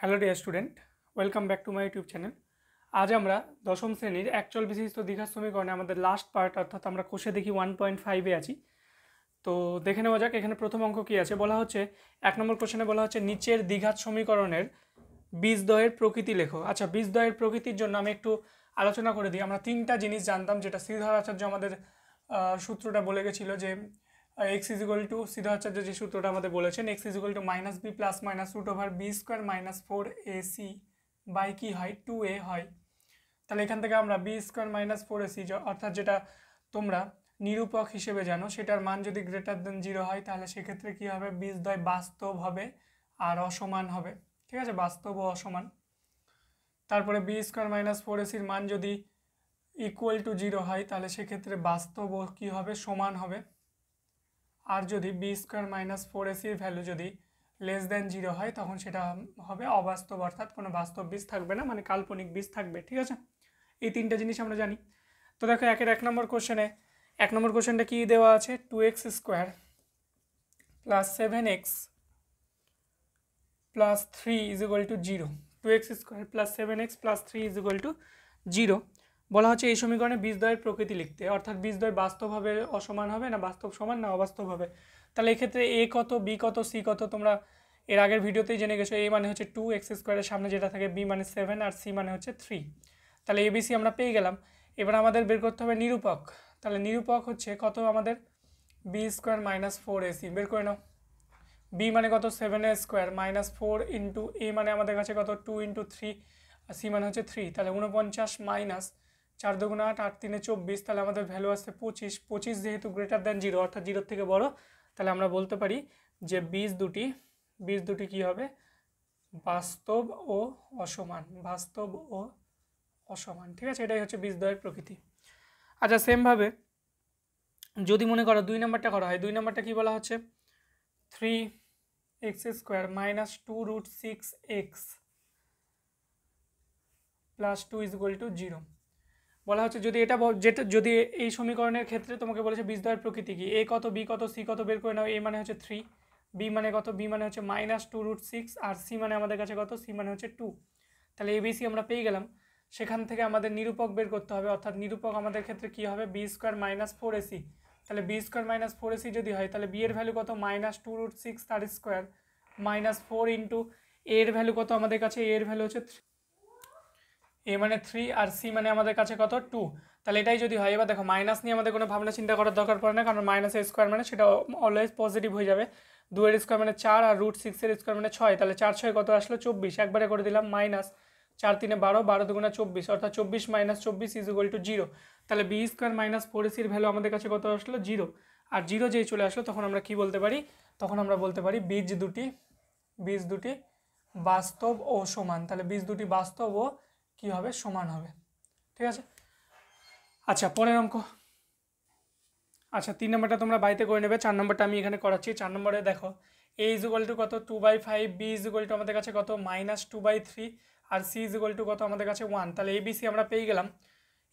Hello dear student, welcome back to my YouTube channel. আজ আমরা দশম শ্রেণীর একচল বিশিষ্ট দ্বিঘাত সমীকরণে আমাদের লাস্ট পার্ট অর্থাৎ আমরা কোষে দেখি 1.5-এ আছি। তো দেখে নেওয়া যাক এখানে প্রথম অঙ্ক কী আছে। বলা হচ্ছে 1 নম্বর কোশ্চেনে বলা হচ্ছে নিচের দ্বিঘাত সমীকরণের বীজদ্বয়ের প্রকৃতি লেখো। আচ্ছা, বীজদ্বয়ের প্রকৃতির জন্য আমি একটু আলোচনা করে দিই। আমরা তিনটা জিনিস জানতাম, যেটা শ্রীধর আচার্য আমাদের সূত্রটা বলে গেছিলো যে x is equal to, Sridhar Acharya যে সূত্রটা আমাদের বলেছেন, x is equal to minus b plus minus root over b square minus 4ac by কি হয় 2a হয়। তাহলে এখান থেকে আমরা বি স্কোয়ার মাইনাস 4ac অর্থাৎ যেটা তোমরা নিরূপক হিসেবে জানো, সেটার মান যদি গ্রেটার দেন 0 হয় তাহলে সেক্ষেত্রে কী হবে, বীজদ্বয় বাস্তব হবে আর অসমান হবে। ঠিক আছে, বাস্তব ও অসমান। তারপরে বি স্কোয়ার মাইনাস 4ac-র মান যদি ইকুয়াল টু 0 হয় তাহলে সেক্ষেত্রে বাস্তব ও কী হবে, সমান হবে। আর যদি বি স্কোয়ার মাইনাস 4ac-র ভ্যালু যদি লেস দেন 0 হয় তখন সেটা হবে অবাস্তব, অর্থাৎ কোনো বাস্তব বীজ থাকবে না, মানে কাল্পনিক বীজ থাকবে। ঠিক আছে, এই তিনটা জিনিস আমরা জানি। তো দেখো এক নম্বর কোশ্চেনটা কি দেওয়া আছে, 2x square plus 7x plus 3 is equal to 0। 2x square plus 7x plus 3 is equal to 0। বলা হচ্ছে এই সমীকরণে বীজদ্বয়ের প্রকৃতি লিখতে, অর্থাৎ বীজদ্বয় বাস্তব হবে, অসমান হবে, না বাস্তব সমান, না অবাস্তব হবে। তাহলে এক্ষেত্রে এ কত, বি কত, সি কত তোমরা এর আগের ভিডিওতেই জেনে গেছো। এ মানে হচ্ছে 2x স্কোয়ারের সামনে যেটা থাকে, বি মানে 7 আর সি মানে হচ্ছে 3। তাহলে এবিসি আমরা পেয়ে গেলাম। এবার আমাদের বের করতে হবে নিরূপক। তাহলে নিরূপক হচ্ছে কত আমাদের, বি স্কোয়ার মাইনাস 4ac বের করে নাও। বি মানে কত, 7a স্কোয়ার মাইনাস 4 ইন্টু এ মানে আমাদের কাছে কত 2 ইন্টু 3, আর সি মানে হচ্ছে 3। তাহলে 49 মাইনাস 4 2 8, 8 3 24। তাহলে আমাদের ভ্যালু আসছে 25। 25 যেহেতু গ্রেটার দেন 0 অর্থাৎ 0 থেকে বড়, তাহলে আমরা বলতে পারি যে বীজ দুটি কি হবে, বাস্তব ও অসমান, বাস্তব ও অসমান। ঠিক আছে, এটাই হচ্ছে বীজদ্বয়ের প্রকৃতি। আচ্ছা, সেমভাবে যদি মনে করো 2 নম্বরটা করা হয়, 2 নম্বরটা কি বলা হচ্ছে, 3x square minus 2 root 6x plus 2 is equal to 0। বলা হচ্ছে যদি যদি এই সমীকরণের ক্ষেত্রে তোমাকে বলেছে বীজদ্বয়ের প্রকৃতি কি, এ কত, বি কত, সি কত বের করে নাও। এ মানে হচ্ছে 3, বি মানে কত, বি মানে হচ্ছে মাইনাস 2 রুট 6, আর সি মানে আমাদের কাছে কত, সি মানে হচ্ছে 2। তাহলে এবিসি আমরা পেয়ে গেলাম। সেখান থেকে আমাদের নিরূপক বের করতে হবে, অর্থাৎ নিরূপক আমাদের ক্ষেত্রে কি হবে, বি স্কোয়ার মাইনাস 4ac। তাহলে বি স্কোয়ার মাইনাস 4ac যদি হয় তাহলে বি এর ভ্যালু কত, মাইনাস 2 রুট 6 তার স্কোয়ার মাইনাস 4 ইন্টু এর ভ্যালু কত আমাদের কাছে, এর ভ্যালু হচ্ছে এ মানে 3 আর সি মানে আমাদের কাছে কত 2। তাহলে এটাই যদি হয়, এবার দেখো মাইনাস নিয়ে আমাদের কোনো ভাবনা চিন্তা করার দরকার পড়ে না, কারণ মাইনাস এর স্কোয়ার মানে সেটা অলওয়েজ পজিটিভ হয়ে যাবে। 2 এর স্কোয়ার মানে 4 আর রুট 6 এর স্কোয়ার মানে 6। তাহলে 4 6 কত আসলো 24, একবারে করে দিলাম মাইনাস 4 3 12, 12 2 24, অর্থাৎ 24 মাইনাস 24 ইজ ইকুয়াল টু 0। তাহলে বি স্কোয়ার মাইনাস 4ac-র ভ্যালু আমাদের কাছে কত আসলো 0। আর 0 যেই চলে আসলো তখন আমরা কি বলতে পারি, তখন আমরা বলতে পারি বীজ দুটি বাস্তব ও সমান। তাহলে বীজ দুটি বাস্তব ও কি হবে, সমান হবে। ঠিক আছে, আচ্ছা পরের অঙ্ক। আচ্ছা 3 নম্বরটা তোমরা বাড়িতে করে নেবে, 4 নম্বরটা আমি এখানে করাচ্ছি। 4 নম্বরে দেখো এ ইজ ইকুয়াল টু কত 2/5, বি ইজ ইকুয়াল টু আমাদের কাছে কত মাইনাস 2/3, আর সি ইজ ইকুয়াল টু কত আমাদের কাছে 1। তাহলে এবিসি আমরা পেয়ে গেলাম।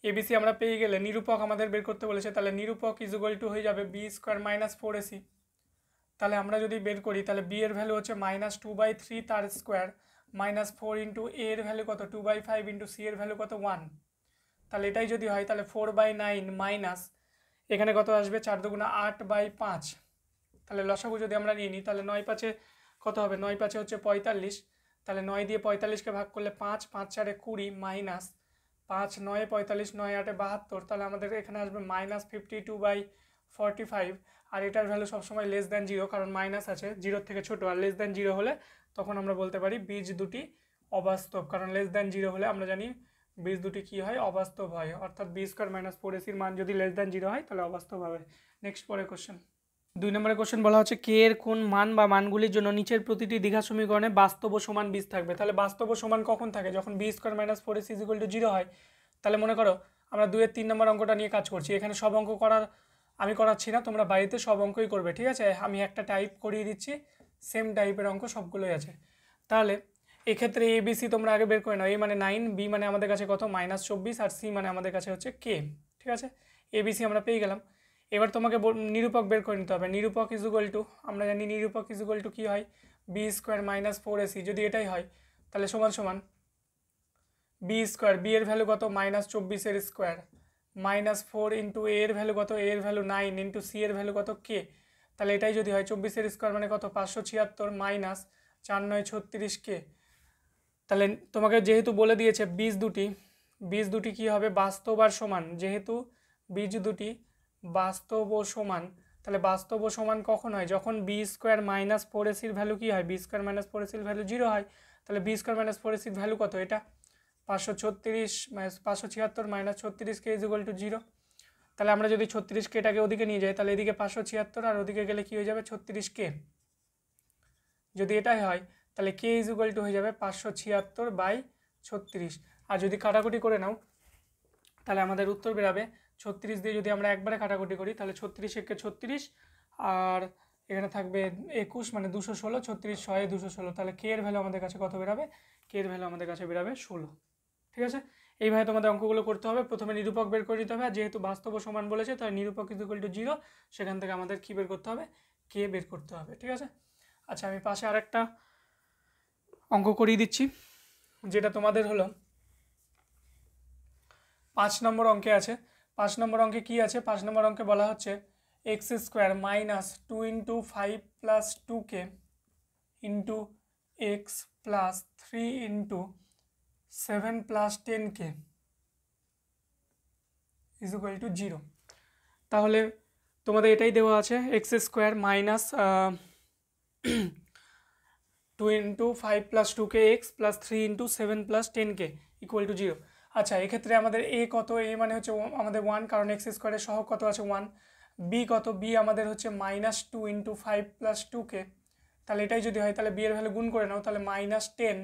এবিসি আমরা পেয়ে গেলে নিরূপক আমাদের বের করতে বলেছে, তাহলে নিরূপক ইজ ইকুয়াল টু হয়ে যাবে বি স্কোয়ার মাইনাস 4ac। তাহলে আমরা যদি বের করি তাহলে বি এর ভ্যালু হচ্ছে মাইনাস 2/3 তার স্কোয়ার মাইনাস 4 ইন্টু এ এর ভ্যালু কত 2/5 ইন্টু সি এর ভ্যালু কত 1। তাহলে এটাই যদি হয় তাহলে 4/9 মাইনাস এখানে কত আসবে 4 2 8/5। তাহলে লসাগু যদি আমরা নিয়ে নিই তাহলে 9 5-এ কত হবে, 9 5-এ হচ্ছে 45। তাহলে 9 দিয়ে 45-কে ভাগ করলে 5, 5 4-এ 20 মাইনাস 5 9 45, 9 8-এ 72। তাহলে আমাদের এখানে আসবে মাইনাস 52/45। আর এটার ভ্যালু সবসময় লেস দ্যান 0, কারণ মাইনাস আছে, 0 থেকে ছোটো, আর লেস দ্যান 0 হলে তখন আমরা বলতে পারি বীজ দুটি অবাস্তব, কারণ লেস দ্যান 0 হলে আমরা জানি বীজ দুটি কি হয়, অবাস্তব হয়। অর্থাৎ বি স্কোয়ার মাইনাস 4ac-র মান যদি লেস দ্যান 0 হয় তাহলে অবাস্তব হবে। নেক্সট পরের কোশ্চেন, 2 নম্বরের কোশ্চেন বলা হচ্ছে কে এর কোন মান বা মানগুলির জন্য নিচের প্রতিটি দ্বিঘাত সমীকরণে বাস্তব ও সমান বীজ থাকবে। তাহলে বাস্তব ও সমান কখন থাকে, যখন B square minus 4ac is equal to 0 হয়। তাহলে মনে করো আমরা 2 এর 3 নম্বর অঙ্কটা নিয়ে কাজ করছি, এখানে সব অঙ্ক আমি করাচ্ছি না, তোমরা বাড়িতে সব অঙ্কই করবে। ঠিক আছে, আমি একটা টাইপ করিয়ে দিচ্ছি, সেম টাইপের অঙ্ক সবগুলোই আছে। তাহলে এক্ষেত্রে এবিসি তোমরা আগে বের করে নাও। এ মানে 9, বি মানে আমাদের কাছে কত মাইনাস 24, আর সি মানে আমাদের কাছে হচ্ছে কে। ঠিক আছে, এবিসি আমরা পেয়ে গেলাম। এবার তোমাকে নিরূপক বের করে নিতে হবে। নিরূপক ইজ ইকুয়াল টু, আমরা জানি নিরূপক ইজ ইকুয়াল টু কী হয়, বি স্কোয়ার মাইনাস 4ac। যদি এটাই হয় তাহলে সমান সমান বি স্কোয়ার, বি এর ভ্যালু কত -24 স্কোয়ার, -4 ইন্টু এ এর ভ্যালু কত, এ এর ভ্যালু 9 ইন্টু সি এর ভ্যালু কত কে। তাহলে এটাই যদি হয় 24 স্কোয়ার মানে কত 576 মাইনাস 4 9 36 কে। তাহলে তোমাকে যেহেতু বলে দিয়েছে বীজ দুটি কি হবে বাস্তব আর সমান, যেহেতু বীজ দুটি বাস্তব ও সমান, তাহলে বাস্তব ও সমান কখন হয়, যখন B square minus 4ac value কি হয়, b square minus 4ac value 0 হয়। তাহলে B square minus 4ac value কত, এটা 536 576 minus 36 K is equal to 0। তাহলে আমরা যদি 36 কে এটাকে ওদিকে নিয়ে যাই, তাহলে এদিকে 576 আর ওদিকে গেলে কি হয়ে যাবে 36 কে। যদি এটাই হয় তাহলে কে ইজ ইকুয়াল টু হয়ে যাবে 576/36। আর যদি কাটাকুটি করে নাও তাহলে আমাদের উত্তর বেরাবে 36 দিয়ে যদি আমরা একবারে কাটাকুটি করি তাহলে 36 একে 36 আর এখানে থাকবে 21 মানে 216, 36 6 216, তাহলে কে এর ভ্যালু আমাদের কাছে কত বেরাবে, কে এর ভ্যালু আমাদের কাছে বেরাবে 16। ঠিক আছে, এইভাবে তোমাদের অঙ্কগুলো করতে হবে। প্রথমে নিরূপক বের করে দিতে হবে, আর যেহেতু বাস্তব ও সমান বলেছে তাই নিরূপক ইজ ইকুয়াল টু 0, সেখান থেকে আমাদের কী বের করতে হবে, কে বের করতে হবে। ঠিক আছে, আচ্ছা আমি পাশে আরেকটা অঙ্ক করিয়ে দিচ্ছি, যেটা তোমাদের হলো 5 নম্বর অঙ্কে আছে। 5 নম্বর অঙ্কে কি আছে, 5 নম্বর অঙ্কে বলা হচ্ছে x square minus 2 into 5 plus 2k into x plus 3 into 7 plus 10k is equal to 0। তাহলে তোমাদের এটাই দেওয়া আছে, x square minus 2 into 5 plus 2k x plus 3 into 7 plus 10k equal to 0। আচ্ছা এক্ষেত্রে আমাদের এ কত, এ মানে হচ্ছে আমাদের 1, কারণ এক্স স্কোয়ারের সহগ কত আছে 1। বি কত, বি আমাদের হচ্ছে -2 ইন্টু 5 প্লাস 2k। তাহলে এটাই যদি হয় তাহলে বি এর ভ্যালু গুণ করে নাও, তাহলে -10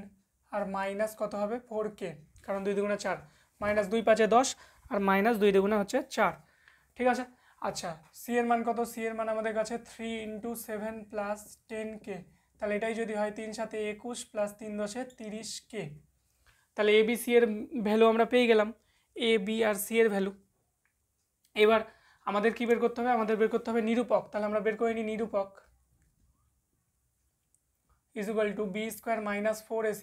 আর মাইনাস কত হবে 4k, কারণ 2 দুগুণে 4, -2 5 10 আর -2 দুগুণে হচ্ছে 4। ঠিক আছে, আচ্ছা সি এর মান কত, সি এর মান আমাদের কাছে 3 ইন্টু 7 প্লাস 10k। তাহলে এটাই যদি হয় 3 7 21 প্লাস 3 10 30k। তাহলে এ বি সি এর ভ্যালু আমরা পেয়ে গেলাম, এ বি আর সি এর ভ্যালু। এবার আমাদের কি বের করতে হবে, আমাদের বের করতে হবে নিরূপক। তাহলে আমরা বের করে নিই নিরূপক is equal to b square minus 4ac।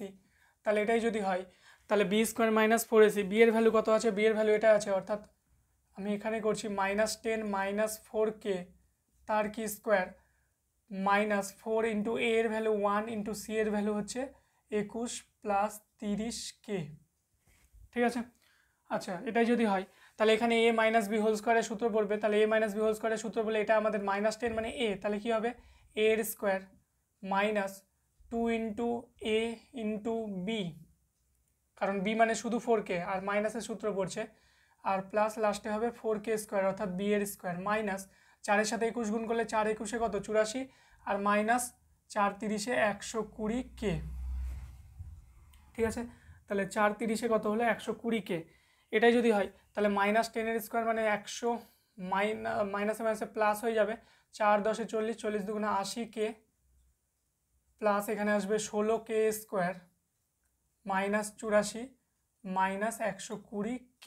তাহলে এটাই যদি হয় তাহলে B square minus 4ac, b এর ভ্যালু কত আছে, বি এর ভ্যালু এটা আছে, অর্থাৎ আমি এখানে করছি -10 মাইনাস 4k তার কি স্কোয়ার -4 ইন্টু এ এর ভ্যালু 1 ইন্টু সি এর ভ্যালু হচ্ছে 21 প্লাস 30k। ঠিক আছে, আচ্ছা এটাই যদি হয় তাহলে এখানে এ মাইনাস বি হোল স্কোয়ারের সূত্র পড়বে। তাহলে এ মাইনাস বি হোল স্কোয়ারের সূত্র বলে এটা আমাদের -10 মানে এ, তাহলে কি হবে এ এর স্কোয়ার মাইনাস 2 ইন্টু এ ইন্টু বি, কারণ বি মানে শুধু 4k আর মাইনাসের সূত্র পড়ছে, আর প্লাস লাস্টে হবে 4k স্কোয়ার অর্থাৎ বি এর স্কোয়ার মাইনাস 4-এর সাথে 21 গুণ করলে 4 21 কত 84 আর মাইনাস 4 30 120k। ঠিক আছে, তাহলে 4 30 কত হলো 120k। এটাই যদি হয় তাহলে -10 এর স্কোয়ার মানে 100 মাইনাসে মাইনাসে প্লাস হয়ে যাবে, 4 10 40, 40 দুগুণে 80k প্লাস এখানে আসবে 16k square minus 84 minus 120k।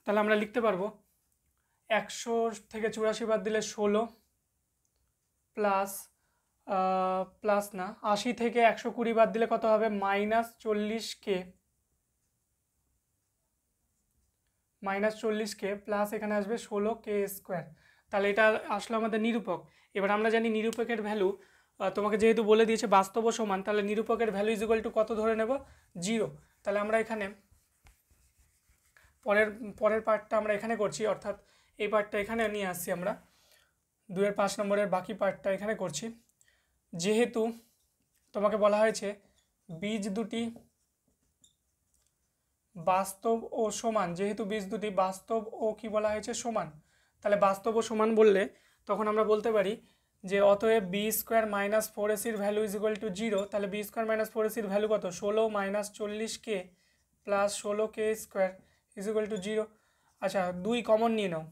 তাহলে আমরা লিখতে পারবো 100 থেকে 84 বাদ দিলে 16 প্লাস প্লাস না 80 থেকে 120 বাদ দিলে কত হবে -40k প্লাস এখানে আসবে 16k স্কোয়ার। তাহলে এটা আসলে আমাদের নিরূপক। এবার আমরা জানি নিরূপকের ভ্যালু তোমাকে যেহেতু বলে দিয়েছে বাস্তব ও সমান, তাহলে নিরূপকের ভ্যালু ইজ ইকুয়াল টু কত ধরে নেব 0। তাহলে আমরা এখানে পরের পার্টটা আমরা এখানে করছি, অর্থাৎ এই পার্টটা এখানে নিয়ে আসছি আমরা, 2 এর 5 নম্বরের বাকি পার্টটা এখানে করছি। যেহেতু তোমাকে বলা হয়েছে বীজ দুটি বাস্তব ও সমান, যেহেতু বীজ দুটি বাস্তব ও কি বলা হয়েছে সমান, তাহলে বাস্তব ও সমান বললে তখন আমরা বলতে পারি যে অতএব B square minus 4ac value is equal to 0। তাহলে B square minus 4ac value কত 16 minus 40k plus 16k square is equal to 0। আচ্ছা 2 কমন নিয়ে নাও,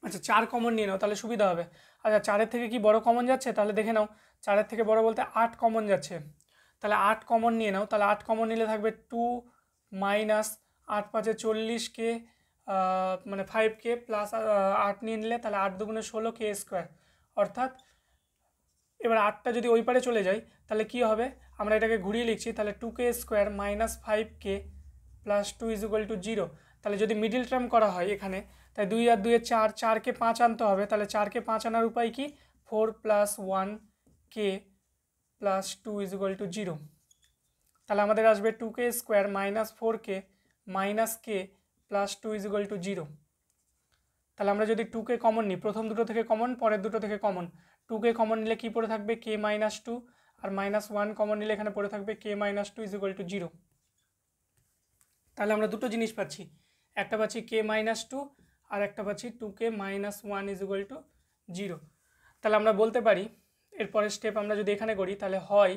আচ্ছা 4 কমন নিয়ে নাও তাহলে সুবিধা হবে। আচ্ছা 4-এর থেকে কি বড় কমন যাচ্ছে, তাহলে দেখে নাও 4-এর থেকে বড় বলতে 8 কমন যাচ্ছে, তাহলে 8 কমন নিয়ে নাও। তাহলে 8 কমন নিলে থাকবে 2 মাইনাস 8 5 40k মানে 5k প্লাস 8 নিয়ে নিলে তাহলে 8 দুগুণে 16k স্কোয়ার, অর্থাৎ এবার 8টা যদি ওই পারে চলে যায় তাহলে কি হবে, আমরা এটাকে ঘুরিয়ে লিখছি, তাহলে 2k square minus 5k plus 2 is equal to 0। তাহলে যদি মিডিল টার্ম করা হয় এখানে, তাই 2 আর 2 4, 4কে 5 আনতে হবে, তাহলে 4কে 5 আনার উপায় কি, 4 plus 1k plus 2 is equal to 0। তাহলে আমাদের আসবে 2k square minus 4k minus k plus 2 is equal to 0। তাহলে আমরা যদি 2k কমন নিই, প্রথম দুটো থেকে কমন, পরের দুটো থেকে কমন, 2k কমন নিলে কি পড়ে থাকবে, k মাইনাস 2, আর মাইনাস 1 কমন নিলে এখানে পড়ে থাকবে k minus 2 is equal to 0। তাহলে আমরা দুটো জিনিস পাচ্ছি, একটা পাচ্ছি k মাইনাস 2 আর একটা পাচ্ছি 2k minus 1 is equal to 0। তাহলে আমরা বলতে পারি, এরপরের স্টেপ আমরা যদি এখানে করি, তাহলে হয়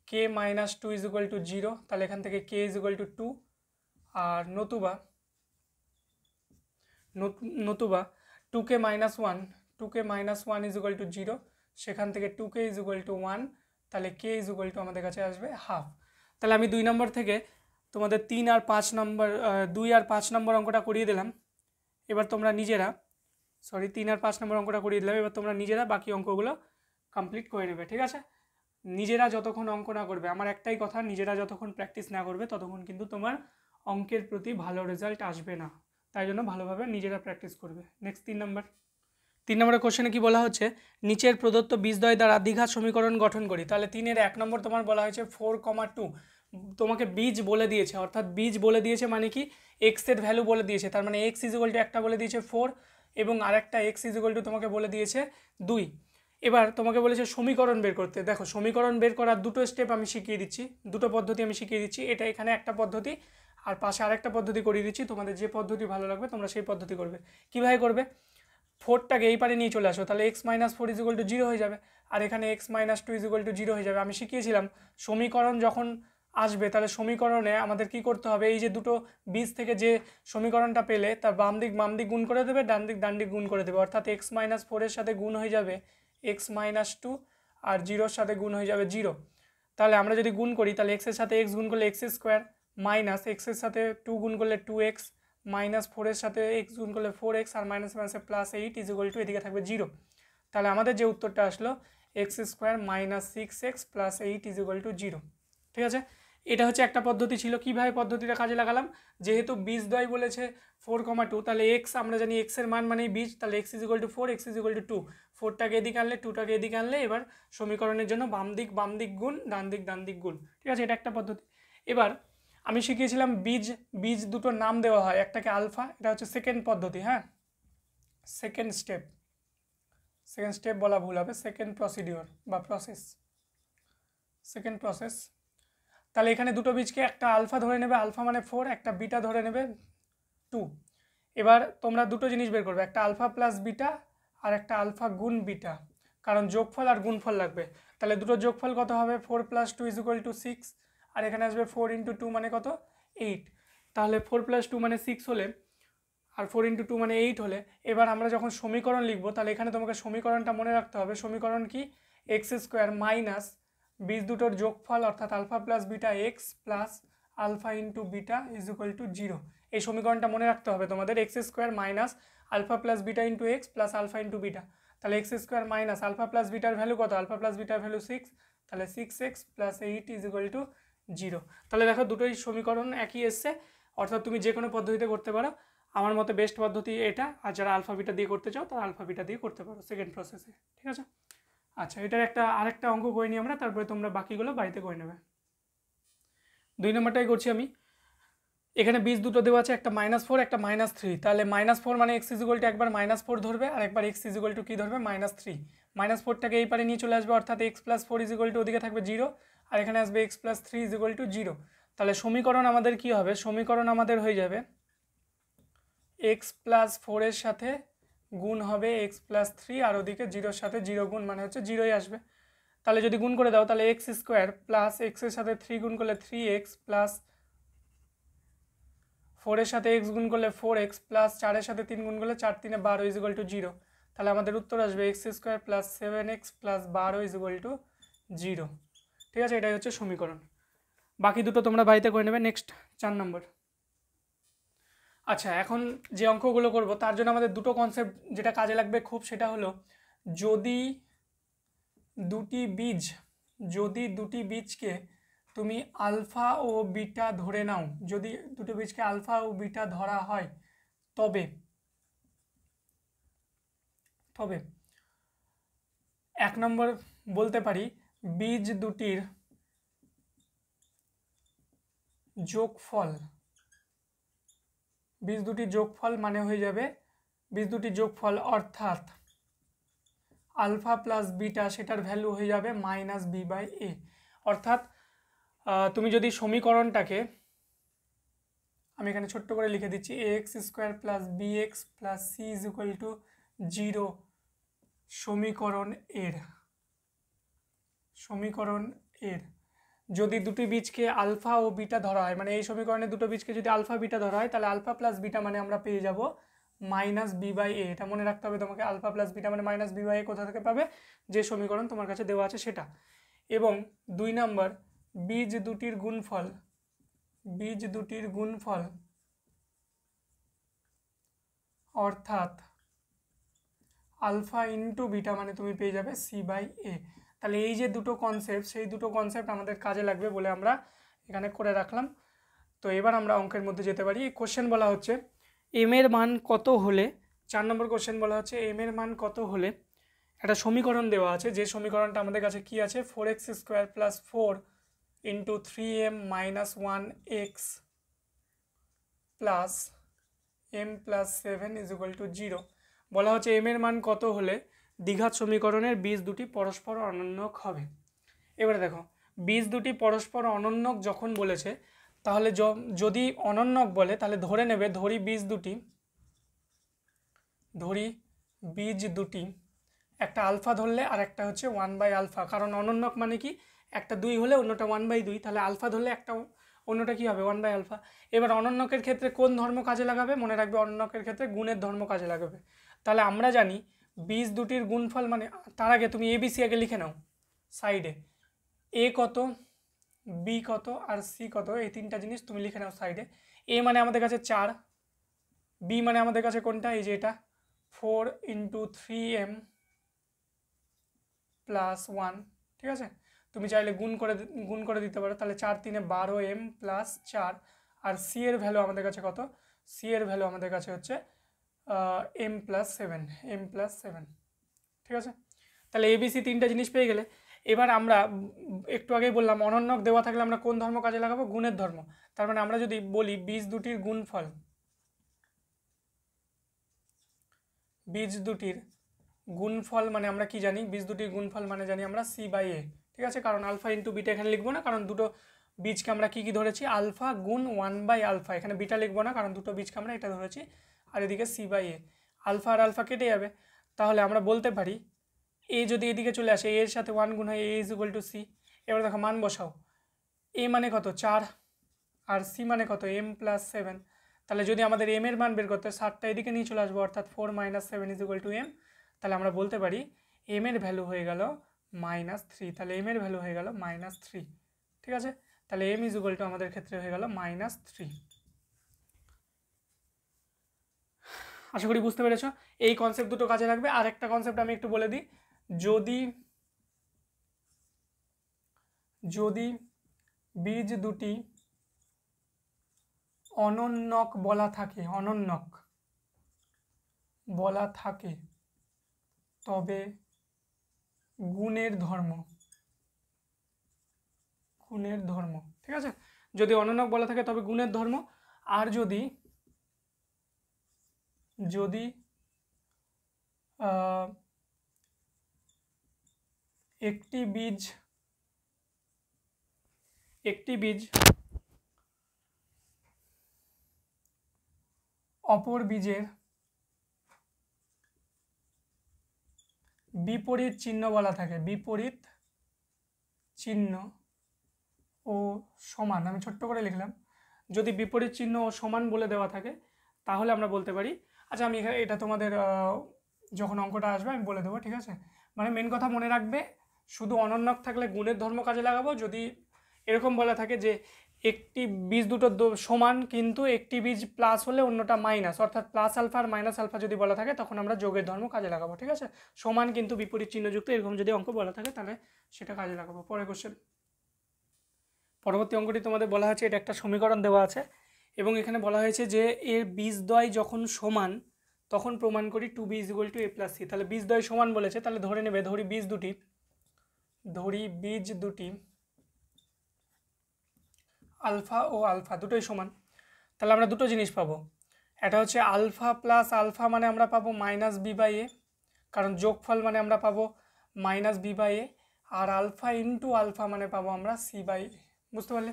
k minus 2 is equal to 0, তাহলে এখান থেকে k ইজ ইকুয়াল টু 2, আর নতুবা 2k minus 1 is equal to 0, সেখান থেকে 2k ইজ ইকুয়াল টু 1, তাহলে k ইজ ইকুয়াল টু আমাদের কাছে আসবে হাফ। তাহলে আমি 2 নম্বর থেকে তোমাদের 2 আর 5 নম্বর অঙ্কটা করিয়ে দিলাম। এবার তোমরা নিজেরা 3 আর 5 নম্বর অঙ্কটা করিয়ে দিলাম, এবার তোমরা নিজেরা বাকি অঙ্কগুলো কমপ্লিট করে নেবে, ঠিক আছে? নিজেরা যতক্ষণ অঙ্ক না করবে, আমার একটাই কথা, নিজেরা যতক্ষণ প্র্যাকটিস না করবে ততক্ষণ কিন্তু তোমার অঙ্কের প্রতি ভালো রেজাল্ট আসবে না, তাই জন্য ভালোভাবে নিজেরা প্র্যাকটিস করবে। নেক্সট 3 নম্বরের কোশ্চেনে কি বলা হচ্ছে, নিচের প্রদত্ত বীজদ্বয় দ্বারা দ্বিঘাত সমীকরণ গঠন করি। তাহলে 3-এর 1 নম্বর তোমার বলা হয়েছে 4,2, তোমাকে বীজ বলে দিয়েছে, অর্থাৎ বীজ বলে দিয়েছে মানে কি, এক্স এর ভ্যালু বলে দিয়েছে, তার মানে এক্স ইজ ইকুয়াল টু একটা বলে দিয়েছে 4 এবং আরেকটা এক্স ইজ ইকুয়াল টু তোমাকে বলে দিয়েছে 2। এবার তোমাকে বলেছে সমীকরণ বের করতে। দেখো সমীকরণ বের করার দুটো স্টেপ আমি শিখিয়ে দিচ্ছি, দুটো পদ্ধতি আমি শিখিয়ে দিচ্ছি, এটা এখানে একটা পদ্ধতি আর পাশে আরেকটা পদ্ধতি করিয়ে দিচ্ছি, তোমাদের যে পদ্ধতি ভালো লাগবে তোমরা সেই পদ্ধতি করবে। কীভাবে করবে, 4টাকে এই পারে নিয়ে চলে আসো, তাহলে x minus 4 is equal to 0 হয়ে যাবে, আর এখানে x minus 2 is equal to 0 হয়ে যাবে। আমি শিখিয়েছিলাম সমীকরণ যখন আসবে তাহলে সমীকরণে আমাদের কি করতে হবে, এই যে দুটো বীজ থেকে যে সমীকরণটা পেলে তার বাম দিক গুণ করে দেবে, ডান দিক গুণ করে দেবে, অর্থাৎ x মাইনাস 4-এর সাথে গুণ হয়ে যাবে x মাইনাস 2 আর 0-র সাথে গুণ হয়ে যাবে 0। তাহলে আমরা যদি গুণ করি তাহলে x এর সাথে x গুণ করলে x স্কোয়ার, মাইনাস x এর সাথে 2 গুণ করলে 2x, মাইনাস 4-এর সাথে x গুণ করলে 4x, আর মাইনাস মাইনাসে প্লাস 8 ইজ ইকুয়াল টু এদিকে থাকবে 0। তাহলে আমাদের যে উত্তরটা আসলো x square minus 6x plus 8 is equal to 0। ঠিক আছে, এটা হচ্ছে একটা পদ্ধতি ছিল। কীভাবে পদ্ধতিটা কাজে লাগালাম, যেহেতু বীজদ্বয় বলেছে 4,2, তাহলে x আমরা জানি x এর মান মানেই বীজ, তাহলে x is equal two 4, x is equal two 2, 4টাকে এদিকে আনলে 2টাকে এদিকে আনলে এবার সমীকরণের জন্য বাম দিক গুণ, ডান দিক গুণ। ঠিক আছে, এটা একটা পদ্ধতি। এবার আমি শিখিয়েছিলাম বীজ দুটোর নাম দেওয়া হয়, একটাকে আলফা, এটা হচ্ছে সেকেন্ড পদ্ধতি, হ্যাঁ সেকেন্ড স্টেপ বলা ভুল হবে, সেকেন্ড প্রসিডিওর বা সেকেন্ড প্রসেস। তাহলে এখানে দুটো বীজকে একটা আলফা ধরে নেবে, আলফা মানে 4, একটা বিটা ধরে নেবে 2। এবার তোমরা দুটো জিনিস বের করবে, একটা আলফা প্লাস বিটা আর একটা আলফা গুণ বিটা, কারণ যোগফল আর গুণফল লাগবে। তাহলে দুটো যোগফল কত হবে, 4 প্লাস 2 ইজ ইকুয়াল টু 6, আর এখানে আসবে 4 ইন্টু 2 মানে কত 8। তাহলে 4 প্লাস 2 মানে 6 হলে, আর 4 ইন্টু 2 মানে 8 হলে, এবার আমরা যখন সমীকরণ লিখবো তাহলে এখানে তোমাকে সমীকরণটা মনে রাখতে হবে। সমীকরণ কি, এক্স স্কোয়ার মাইনাস বীজ দুটোর যোগফল অর্থাৎ alpha plus beta x plus alpha into beta is equal to 0। এই সমীকরণটা মনে রাখতে হবে তোমাদের, x square minus alpha plus beta into x plus alpha into beta. তাহলে x square minus alpha plus বিটার ভ্যালু কত, আলফা প্লাস বিটার ভ্যালু 6, তাহলে 6x plus 8 is equal to 0। তাহলে দেখো দুটোই সমীকরণ একই এসছে, অর্থাৎ তুমি যে কোনো পদ্ধতিতে করতে পারো। আমার মতে বেস্ট পদ্ধতি এটা, আর যারা আলফা বিটা দিয়ে করতে চাও তারা আলফা বিটা দিয়ে করতে পারো সেকেন্ড প্রসেসে। ঠিক আছে, আচ্ছা এটার আরেকটা অঙ্ক করে নিই আমরা, তারপরে তোমরা বাকিগুলো বাড়িতে করে নেবে। 2 নম্বরটাই করছি আমি। এখানে বীজ দুটো দেওয়া আছে, একটা -4 একটা -3। তাহলে -4 মানে x ইজ ইকুয়াল টু একবার -4 ধরবে আর একবার x ইজ ইকুয়াল টু কী ধরবে, -3। -4টাকে এই পারে নিয়ে চলে আসবে, অর্থাৎ x plus 4 is equal two ওদিকে থাকবে 0, আর এখানে আসবে x plus 3 is equal to 0। তাহলে সমীকরণ আমাদের কি হবে, সমীকরণ আমাদের হয়ে যাবে x প্লাস 4-এর সাথে গুণ হবে x প্লাস 3, আর ওদিকে 0-এর সাথে 0 গুণ মানে হচ্ছে 0ই আসবে। তাহলে যদি গুণ করে দাও তাহলে x স্কোয়ার প্লাস x-এর সাথে 3 গুণ করলে 3x প্লাস 4-এর সাথে x গুণ করলে 4x প্লাস 4-এর সাথে 3 গুণ করলে 4 3 12 ইজ ইকুয়াল টু 0। তাহলে আমাদের উত্তর আসবে x square plus 7x plus 12 is equal to 0। ঠিক আছে, এটাই হচ্ছে সমীকরণ। বাকি দুটো তোমরা বাড়িতে করে নেবে। নেক্সট 4 নম্বর। আচ্ছা এখন যে অঙ্কগুলো করব তার জন্য আমাদের দুটো কনসেপ্ট যেটা কাজে লাগবে খুব, সেটা হলো যদি দুটি বীজকে তুমি আলফা ও বিটা ধরে নাও, যদি দুটি বীজকে আলফা ও বিটা ধরা হয়, তবে এক নম্বর বলতে পারি বীজ দুটির যোগফল মানে হয়ে যাবে বীজ দুটির যোগফল, অর্থাৎ আলফা প্লাস বিটা সেটার ভ্যালু হয়ে যাবে -b/a। অর্থাৎ তুমি যদি সমীকরণটাকে, আমি এখানে ছোট্ট করে লিখে দিচ্ছি, ax² + bx + c = 0 সমীকরণ এর যদি দুটি বীজকে আলফা ও বিটা ধরা হয়, মানে এই সমীকরণে দুটো বীজকে যদি আলফা বিটা ধরা হয়, তাহলে আলফা প্লাস বিটা মানে আমরা পেয়ে যাব -b/a। এটা মনে রাখতে হবে তোমাকে, আলফা প্লাস বিটা মানে -b/a কোথা থেকে পাবে, যে সমীকরণ তোমার কাছে দেওয়া আছে সেটা। এবং 2 নম্বর বীজ দুটির গুণফল অর্থাৎ আলফা ইন্টু বিটা মানে তুমি পেয়ে যাবে c/a। তাহলে এই যে দুটো কনসেপ্ট, সেই দুটো কনসেপ্ট আমাদের কাজে লাগবে বলে আমরা এখানে করে রাখলাম। তো এবার আমরা অঙ্কের মধ্যে যেতে পারি। কোশ্চেন বলা হচ্ছে m এর মান কত হলে, 4 নম্বর কোশ্চেন বলা হচ্ছে m এর মান কত হলে একটা সমীকরণ দেওয়া আছে, যে সমীকরণটা আমাদের কাছে কি আছে, 4x² + 4 × 3m - 1x + m + 7 = 0। বলা হচ্ছে m এর মান কত হলে দ্বিঘাত সমীকরণের বীজ দুটি পরস্পর অনন্যক হবে। এবারে দেখো, বীজ দুটি পরস্পর অনন্যক যখন বলেছে, তাহলে যদি অনন্যক বলে তাহলে ধরে নেবে, ধরি বীজ দুটি একটা আলফা ধরলে আর একটা হচ্ছে 1/α, কারণ অনন্যক মানে কি, একটা 2 হলে অন্যটা 1/2, তাহলে আলফা ধরলে একটা অন্যটা কি হবে 1/α। এবার অনন্যকের ক্ষেত্রে কোন ধর্ম কাজে লাগাবে, মনে রাখবে অনন্যকের ক্ষেত্রে গুণের ধর্ম কাজে লাগাবে। তাহলে আমরা জানি বীজ দুটির গুণফল মানে, তার আগে তুমি ABC আগে লিখে নাও সাইডে, a কত, b কত আর c কত, এই তিনটা জিনিস তুমি লিখে নাও সাইডে। a মানে আমাদের কাছে 4, b মানে আমাদের কাছে কোনটা, এই যে এটা 4 × 3m + 1, ঠিক আছে। তুমি চাইলে গুণ করে দিতে পারো, তাহলে 4 × 3 = 12m + 4। আর c এর ভ্যালু আমাদের কাছে কত, c এর ভ্যালু আমাদের কাছে হচ্ছে m + 7, ঠিক আছে। তাহলে ABC তিনটা জিনিস পেয়ে গেলে। এবার আমরা একটু আগেই বললাম অনন্যক দেওয়া থাকলে আমরা কোন ধর্ম কাজে লাগাবো, গুণের ধর্ম। তার মানে আমরা যদি বলি বীজ দুটির গুণফল মানে আমরা কি জানি, বীজ দুটির গুণফল মানে জানি আমরা c/a, ঠিক আছে। কারণ আলফা ইন্টু বিটা এখানে লিখবো না, কারণ দুটো বীজকে আমরা কি ধরেছি, আলফা গুণ 1/α, এখানে বিটা লিখবো না কারণ দুটো বীজকে আমরা এটা ধরেছি, আর এদিকে c/a, আলফা আর আলফা কেটে যাবে। তাহলে আমরা বলতে পারি a যদি এদিকে চলে আসে, a এর সাথে 1 গুণ হয়, a = c। এবার দেখো মান বসাও, a মানে কত 4 আর c মানে কত m + 7। তাহলে যদি আমাদের m এর মান বের করতে হয়, 7টা এদিকে নিয়ে চলে আসবো, অর্থাৎ 4 - 7 = m। তাহলে আমরা বলতে পারি m এর ভ্যালু হয়ে গেল -3। তাহলে m এর ভ্যালু হয়ে গেল -3, ঠিক আছে। তাহলে m = আমাদের ক্ষেত্রে হয়ে গেল -3। আশা করি বুঝতে পেরেছো। এই কনসেপ্ট দুটো কাজে লাগবে। আর একটা কনসেপ্ট আমি একটু বলে দিই, যদি বীজ দুটি অনন্যক বলা থাকে তবে গুণের ধর্ম, ঠিক আছে। যদি অনন্যক বলা থাকে তবে গুণের ধর্ম। আর যদি একটি বীজ অপর বীজের বিপরীত চিহ্ন বলা থাকে, বিপরীত চিহ্ন ও সমান, আমি ছোট্ট করে লিখলাম, যদি বিপরীত চিহ্ন ও সমান বলে দেওয়া থাকে, তাহলে আমরা বলতে পারি, আচ্ছা আমি এটা তোমাদের যখন অঙ্কটা আসবে আমি বলে দেবো, ঠিক আছে। মানে মেন কথা মনে রাখবে, শুধু অনন্যক থাকলে গুণের ধর্ম কাজে লাগাবো। যদি এরকম বলা থাকে যে একটি বীজ দুটো সমান কিন্তু একটি বীজ প্লাস হলে অন্যটা মাইনাস, অর্থাৎ প্লাস আলফা আর মাইনাস আলফা যদি বলা থাকে তখন আমরা যোগের ধর্ম কাজে লাগাবো। ঠিক আছে, সমান কিন্তু বিপরীত চিহ্নযুক্ত এরকম যদি অঙ্ক বলা থাকে তাহলে সেটা কাজে লাগাবো। পরের কোশ্চেন, পরবর্তী অঙ্কটি তোমাদের বলা হয়েছে এটা একটা সমীকরণ দেওয়া আছে এবং এখানে বলা হয়েছে যে এর বীজদ্বয় যখন সমান তখন প্রমাণ করি 2b = a + c। তাহলে বীজদ্বয় সমান বলেছে, তাহলে ধরে নেবে ধরি বীজ দুটি আলফা ও আলফা দুটোই সমান। তাহলে আমরা দুটো জিনিস পাবো, এটা হচ্ছে আলফা প্লাস আলফা মানে আমরা পাবো -b/a, কারণ যোগফল মানে আমরা পাবো -b/a, আর আলফা ইন্টু আলফা মানে পাবো আমরা c/a। বুঝতে পারলে,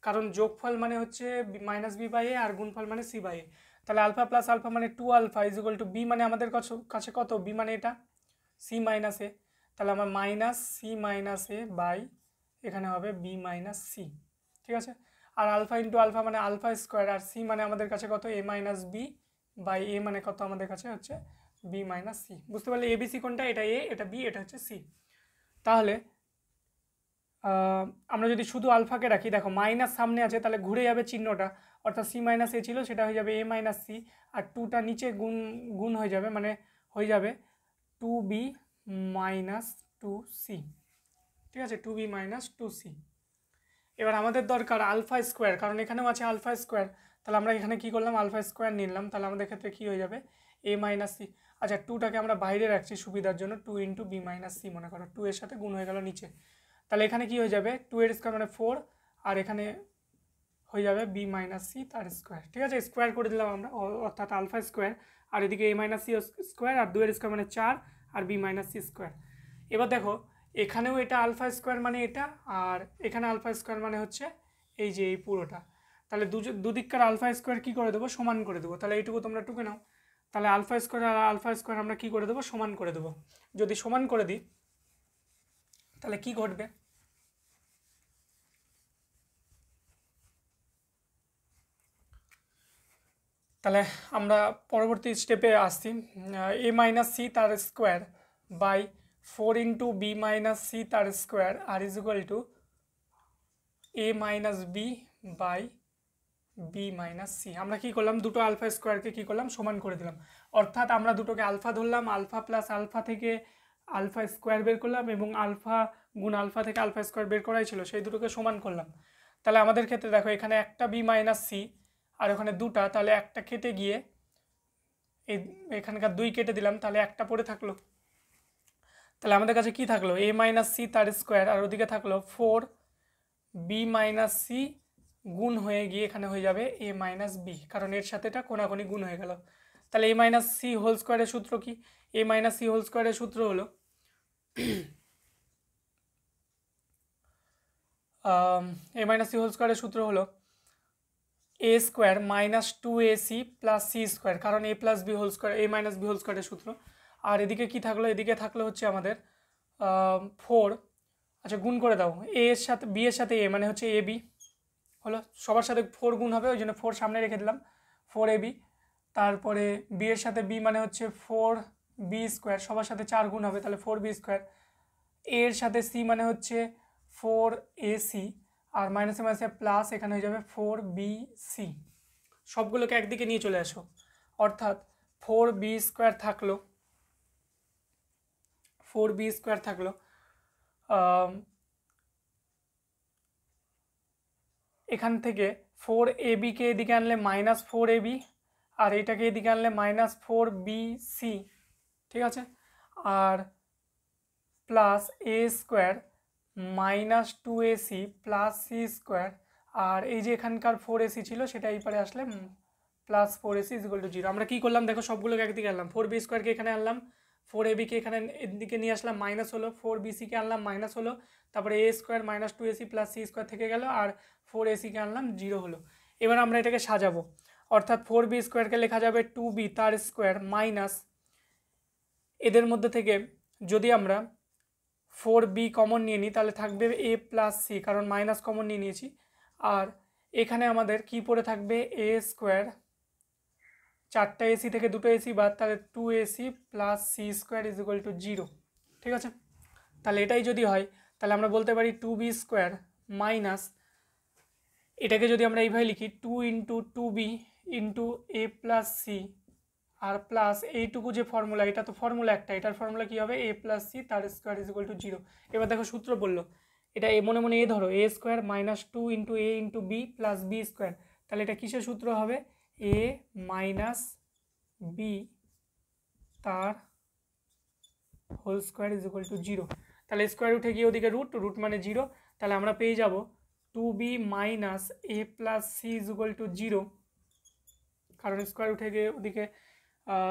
কারণ যোগফল মানে হচ্ছে -b/a আর গুণফল মানে c/a। তাহলে আলফা প্লাস আলফা মানে 2 আলফা = b, মানে আমাদের কাছে কত, b মানে এটা c - a, তাহলে আমার -c - a এখানে হবে b - c। ঠিক আছে, আর আলফা ইন্টু আলফা মানে আলফা স্কোয়ার, আর সি মানে আমাদের কাছে কত a - b/a, মানে কত আমাদের কাছে হচ্ছে b - c। বুঝতে পারলে ABC কোনটা, এটা a, এটা b, এটা হচ্ছে c। তাহলে আমরা যদি শুধু আলফাকে রাখি, দেখো মাইনাস সামনে আছে তাহলে ঘুরে যাবে চিহ্নটা, অর্থাৎ c - a ছিল সেটা হয়ে যাবে a - c, আর 2টা নিচে গুণ হয়ে যাবে, মানে হয়ে যাবে 2b - 2c। ঠিক আছে, 2b - 2c। এবার আমাদের দরকার আলফা স্কোয়ার, কারণ এখানেও আছে আলফা স্কোয়ার, তাহলে আমরা এখানে কি করলাম, আলফা স্কোয়ার নিলাম, তাহলে আমাদের ক্ষেত্রে কি হয়ে যাবে a - c। আচ্ছা, 2টাকে আমরা বাইরে রাখছি সুবিধার জন্য, 2 × b - c মনে করো, 2 এর সাথে গুণ হয়ে গেল নিচে, তাহলে এখানে কি হয়ে যাবে 2 এর স্কোয়ার মানে 4, আর এখানে হয়ে যাবে b - c তার স্কোয়ার। ঠিক আছে, স্কোয়ার করে দিলাম আমরা, অর্থাৎ আলফা স্কোয়ার, আর এদিকে a - c স্কোয়ার, আর 2 এর স্কোয়ার মানে 4, আর b - c স্কোয়ার। এবার দেখো এখানেও এটা আলফা স্কোয়ার মানে এটা, আর এখানে আলফা স্কোয়ার মানে হচ্ছে এই যে এই পুরোটা, তাহলে দুদিককার আলফা স্কোয়ার কী করে দেবো, সমান করে দেবো। তাহলে এইটুকু তোমরা টুকে নাও, তাহলে আলফা স্কোয়ার আর আলফা স্কোয়ার আমরা কী করে দেবো, সমান করে দেবো। যদি সমান করে দিই তাহলে কি ঘটবে, তাহলে আমরা পরবর্তী স্টেপে আসছি, a - c তার স্কোয়ার বাই 4 × b - c তার square R = a - b/b - c। আমরা কি করলাম, দুটো আলফা স্কোয়ারকে কি করলাম, সমান করে দিলাম, অর্থাৎ আমরা দুটোকে আলফা ধরলাম, আলফা প্লাস আলফা থেকে আলফা স্কোয়ার বের করলাম, এবং আলফা গুণ আলফা থেকে আলফা স্কোয়ার বের করাই ছিল, সেই দুটোকে সমান করলাম। তাহলে আমাদের ক্ষেত্রে দেখো এখানে একটা b - c আর ওখানে দুটা, তাহলে একটা কেটে গিয়ে এই এখানকার 2 কেটে দিলাম, তাহলে একটা পড়ে থাকলো। তাহলে আমাদের কাছে কি থাকলো, a - c তার স্কোয়ার, আর ওদিকে থাকলো 4b - c গুণ হয়ে গিয়ে এখানে হয়ে যাবে a - b, কারণ এর সাথে এটা কোনাকুনি গুণ হয়ে গেল। তাহলে a - c হোল স্কোয়ারের সূত্র কি, a - c হোল স্কোয়ারের সূত্র হলো a - c হোল স্কোয়ারের সূত্র হলো a square - 2ac + c square, কারণ a + b whole square, a - b whole স্কোয়ারের সূত্র। আর এদিকে কি থাকলো, এদিকে থাকলো হচ্ছে আমাদের 4, আচ্ছা গুণ করে দাও, a এর সাথে b এর সাথে a মানে হচ্ছে ab হলো, সবার সাথে 4 গুণ হবে, ওই জন্য 4 সামনে রেখে দিলাম, 4ab। তারপরে b এর সাথে b মানে হচ্ছে 4b স্কোয়ার, সবার সাথে 4 গুণ হবে, তাহলে 4b স্কোয়ার। a এর সাথে c মানে হচ্ছে 4ac, আর মাইনাসে মাইনাসে প্লাস, এখানে হয়ে যাবে 4bc। সবগুলোকে একদিকে নিয়ে চলে আসো, অর্থাৎ 4b স্কোয়ার থাকলো, 4b স্কোয়ার থাকলো, এখান থেকে 4ab কে এদিকে আনলে -4ab, আর এটাকে এদিকে আনলে -4bc। ঠিক আছে, আর plus a square -2ac + c square, আর এই যে এখানকার 4ac ছিল সেটা এই পারে আসলে +4ac = 0। আমরা কি করলাম দেখো, সবগুলোকে একদিকে আনলাম, 4b স্কোয়ারকে এখানে আনলাম, 4ab কে এখানে এদিকে নিয়ে আসলাম, মাইনাস হলো, 4bc কে আনলাম, মাইনাস হলো, তারপরে a square -2ac + c square থেকে গেল, আর 4ac কে আনলাম, 0 হলো। এবার আমরা এটাকে সাজাবো, অর্থাৎ 4b স্কোয়ারকে লেখা যাবে 2b তার স্কোয়ার মাইনাস, এদের মধ্যে থেকে যদি আমরা 4b কমন নিয়ে নিই তাহলে থাকবে a + c, কারণ মাইনাস কমন নিয়ে নিয়েছি, আর এখানে আমাদের কি পড়ে থাকবে a স্কোয়ার, 4টা ac থেকে 2টো ac বাদ, তাহলে 2ac + c স্কোয়ার = 0। ঠিক আছে, তাহলে এটাই যদি হয় তাহলে আমরা বলতে পারি 2b স্কোয়ার মাইনাস এটাকে যদি আমরা এইভাবে লিখি 2 into 2b into a plus C আর প্লাস এইটুকু যে ফর্মুলা, এটা তো ফর্মুলা একটা, এটার ফর্মুলা কী হবে a প্লাস সি তার স্কোয়ার ইজ ইকুয়াল টু 0। এবার দেখো সূত্র বললো, এটা এ মনে মনে এ ধরো, a square minus 2 into a into B plus B square, তাহলে এটা কিসের সূত্র হবে? a মাইনাস বি তার whole square is equal to 0। তাহলে স্কোয়ার উঠে গিয়ে ওদিকে রুট, রুট মানে 0, তাহলে আমরা পেয়ে যাব 2b minus a plus C is equal to 0, কারণ স্কোয়ার উঠে গিয়ে ওদিকে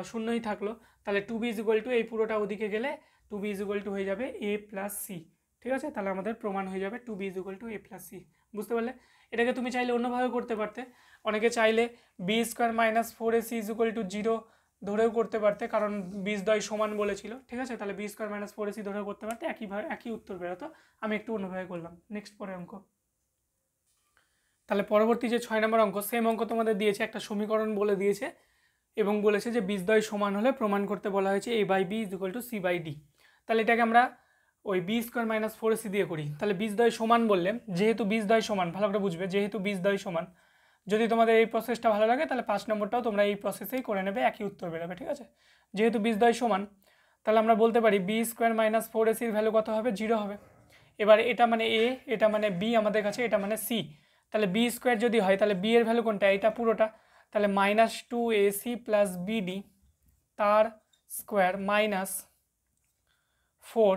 শূন্যই থাকলো। তাহলে 2b ইজ ইকুয়াল টু এই পুরোটা ওদিকে গেলে 2b ইজ ইকুয়াল টু হয়ে যাবে a প্লাস সি। ঠিক আছে, তাহলে আমাদের প্রমাণ হয়ে যাবে 2b is equal to a plus C. বুঝতে পারলে? এটাকে তুমি চাইলে অন্যভাবে করতে পারতে, অনেকে চাইলে b square minus 4ac is equal to 0 ধরেও করতে পারতে, কারণ বীজদ্বয় সমান বলেছিল। ঠিক আছে, তাহলে b স্কোয়ার মাইনাস 4ac ধরেও করতে পারতে, একই উত্তর বেরোতো। আমি একটু অন্যভাবে করলাম। নেক্সট পরের অঙ্ক। তাহলে পরবর্তী যে 6 নম্বর অঙ্ক, সেম অঙ্ক তোমাদের দিয়েছে, একটা সমীকরণ বলে দিয়েছে এবং বলেছে যে বীজদ্বয় সমান হলে প্রমাণ করতে বলা হয়েছে a by B is equal to C by D. তাহলে এটাকে আমরা ওই বি স্কোয়ার মাইনাস 4ac দিয়ে করি। তাহলে বীজদ্বয় সমান বললে, যেহেতু বীজদ্বয় সমান, ভালো করে বুঝবে, যেহেতু বীজদ্বয় সমান, যদি তোমাদের এই প্রসেসটা ভালো লাগে তাহলে 5 নম্বরটাও তোমরা এই প্রসেসেই করে নেবে, একই উত্তর বেরোবে। ঠিক আছে, যেহেতু বীজদ্বয় সমান, তাহলে আমরা বলতে পারি বি স্কোয়ার মাইনাস 4ac-র ভ্যালু কত হবে? 0 হবে। এবার এটা মানে এ, এটা মানে বি আমাদের কাছে, এটা মানে সি। তাহলে বি স্কোয়ার যদি হয় তাহলে বি এর ভ্যালু কোনটা? এটা পুরোটা। তাহলে মাইনাস 2ac প্লাস বিডি তার স্কোয়ার মাইনাস 4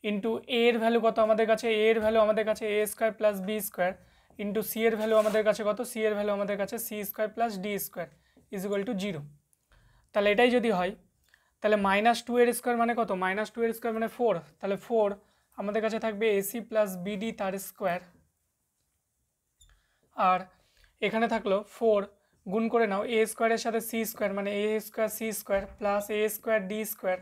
ইন্টু এ এর ভ্যালু কত আমাদের কাছে? এ এর ভ্যালু আমাদের কাছে a square plus B square into c এর ভ্যালু আমাদের কাছে কত? সি এর ভ্যালু আমাদের কাছে c square plus d square is equal to 0। তাহলে এটাই যদি হয় তাহলে মাইনাস 2 এর স্কোয়ার মানে কত? মাইনাস 2 এর স্কোয়ার মানে 4, তাহলে 4 আমাদের কাছে থাকবে এসি প্লাস বিডি তার স্কোয়ার, আর এখানে থাকলো 4 গুণ করে নাও এ স্কোয়ারের সাথে সি স্কোয়ার, মানে a square C square plus a square D square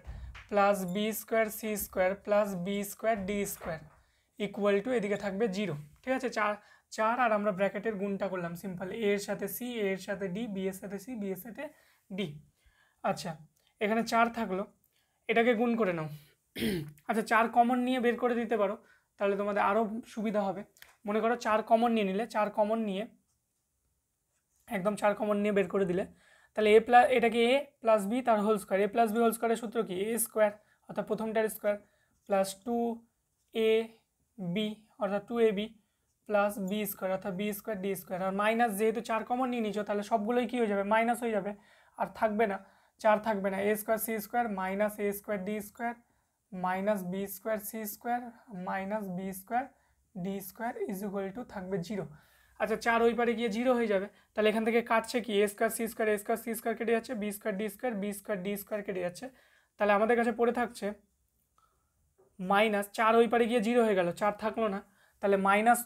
plus B square C square plus B square D square equal to এদিকে থাকবে 0। ঠিক আছে, 4 আর আমরা ব্র্যাকেটের গুণটা করলাম সিম্পল, এ এর সাথে সি, এ এর সাথে ডি, বি এর সাথে সি, বি এর সাথে ডি। আচ্ছা, এখানে 4 থাকলো, এটাকে গুণ করে নাও। আচ্ছা, 4 কমন নিয়ে বের করে দিতে পারো, তাহলে তোমাদের আরও সুবিধা হবে। মনে করো 4 কমন নিয়ে নিলে, 4 কমন নিয়ে একদম 4 কমন নিয়ে বের করে দিলে, তাহলে এ প্লাস, এটাকে এ প্লাস বি তার হোল স্কোয়ার, এ প্লাস বি হোল স্কোয়ারের সূত্র কি? এ স্কোয়ার অর্থাৎ প্রথমটার স্কোয়ার প্লাস 2ab অর্থাৎ 2ab প্লাস বি স্কোয়ার অর্থাৎ বি স্কোয়ার ডি স্কোয়ার। আর মাইনাস, যেহেতু 4 কমন নিয়ে নিচ্ছ তাহলে সবগুলোই কী হয়ে যাবে? মাইনাস হয়ে যাবে, আর থাকবে না, 4 থাকবে না। A square C square minus A square D square minus B square C square minus B square D square is equal to থাকবে 0। আচ্ছা, 4 ওই পারে গিয়ে 0 হয়ে যাবে, তাহলে এখান থেকে কাটছে কি? এ স্কোয়ার সি স্কোয়ার, এ স্কোয়ার সি স্কোয়ার কেটে যাচ্ছে, B square D square, B square D square কেটে যাচ্ছে, তাহলে আমাদের কাছে পড়ে থাকছে মাইনাস, 4 ওই পারে গিয়ে 0 হয়ে গেল, 4 থাকলো না, তাহলে minus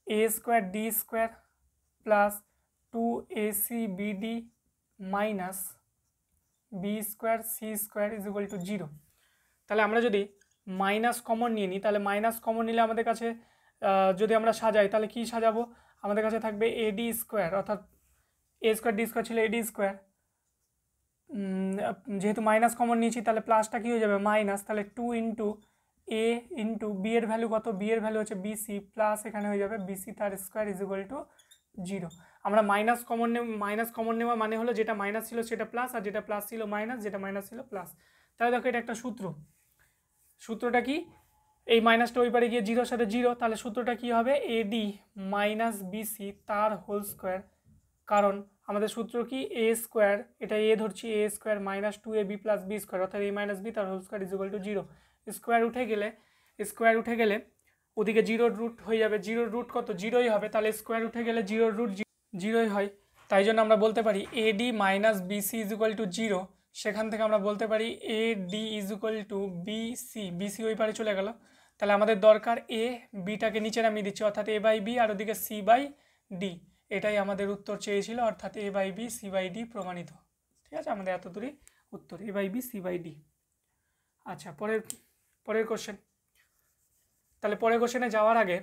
A square D square plus 2ac/bd minus B square C square is equal to 0। তাহলে আমরা যদি মাইনাস কমন নিয়ে নিই, তাহলে মাইনাস কমন নিলে আমাদের কাছে যদি আমরা সাজাই তাহলে কি সাজাবো? আমাদের কাছে থাকবে এডি স্কোয়ার, অর্থাৎ এ স্কোয়ার ডি স্কোয়ার ছিল এডি স্কোয়ার, যেহেতু মাইনাস কমন নিয়েছি তাহলে প্লাসটা কী হয়ে যাবে? মাইনাস, তাহলে 2 ইন্টু এ ইন্টু বি এর ভ্যালু কত? বি এর ভ্যালু হচ্ছে বিসি প্লাস এখানে হয়ে যাবে বিসি তার স্কোয়ার ইজ ইকুয়াল টু 0। আমরা মাইনাস কমন নেওয়া মানে হলো যেটা মাইনাস ছিল সেটা প্লাস, আর যেটা প্লাস ছিল মাইনাস, যেটা মাইনাস ছিল প্লাস। তাহলে দেখো এটা একটা সূত্রটা কি? এই মাইনাসটা ওই পারে গিয়ে 0-র সাথে 0, তাহলে সূত্রটা কি হবে? এডি মাইনাস বিসি তার হোল স্কোয়ার, কারণ আমাদের সূত্র কি? এ স্কোয়ার, এটা এ ধরছি, a square minus 2ab plus B square অর্থাৎ এ মাইনাস বি তার whole square is equal to 0। Square উঠে গেলে ওদিকে 0-র রুট হয়ে যাবে, 0-র রুট কত? 0ই হবে, তাহলে স্কোয়ার উঠে গেলে 0-র রুট 0ই হয়, তাই জন্য আমরা বলতে পারি AD minus BC is equal to 0। সেখান থেকে আমরা বলতে পারি A D is equal to BC, BC ওই পারে চলে গেল, তাহলে আমাদের দরকার এ, বিটাকে নিচে নামিয়ে দিচ্ছি অর্থাৎ এ বাই বি, আর ওদিকে সি বাই ডি, এটাই আমাদের উত্তর চেয়েছিল, অর্থাৎ a by b c by d প্রমাণিত। ঠিক আছে, আমাদের এত দূরই উত্তর, a by b c by d. আচ্ছা, পরের কোশ্চেন। তাহলে পরের কোশ্চেনে যাওয়ার আগে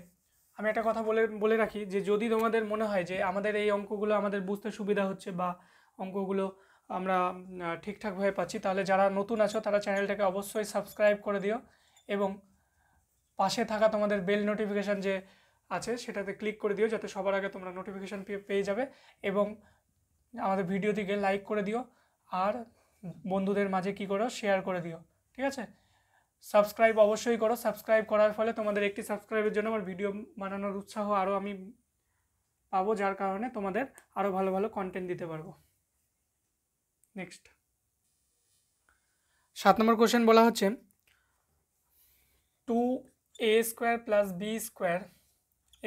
আমি একটা কথা বলে রাখি যে যদি তোমাদের মনে হয় যে আমাদের এই অঙ্কগুলো আমাদের বুঝতে সুবিধা হচ্ছে বা অঙ্কগুলো আমরা ঠিকঠাকভাবে পাচ্ছি, তাহলে যারা নতুন আছো তারা চ্যানেলটাকে অবশ্যই সাবস্ক্রাইব করে দিও এবং পাশে থাকা তোমাদের বেল নোটিফিকেশান যে আছে সেটাতে ক্লিক করে দিও, যাতে সবার আগে তোমরা নোটিফিকেশান পেয়ে যাবে। এবং আমাদের ভিডিওটিকে লাইক করে দিও আর বন্ধুদের মাঝে কি করো, শেয়ার করে দিও, ঠিক আছে। সাবস্ক্রাইব অবশ্যই করো, সাবস্ক্রাইব করার ফলে তোমাদের একটি সাবস্ক্রাইবের জন্য আমার ভিডিও বানানোর উৎসাহ আরও আমি পাবো, যার কারণে তোমাদের আরও ভালো ভালো কন্টেন্ট দিতে পারবো। নেক্সট 7 নম্বর কোশ্চেন বলা হচ্ছে 2a square plus B square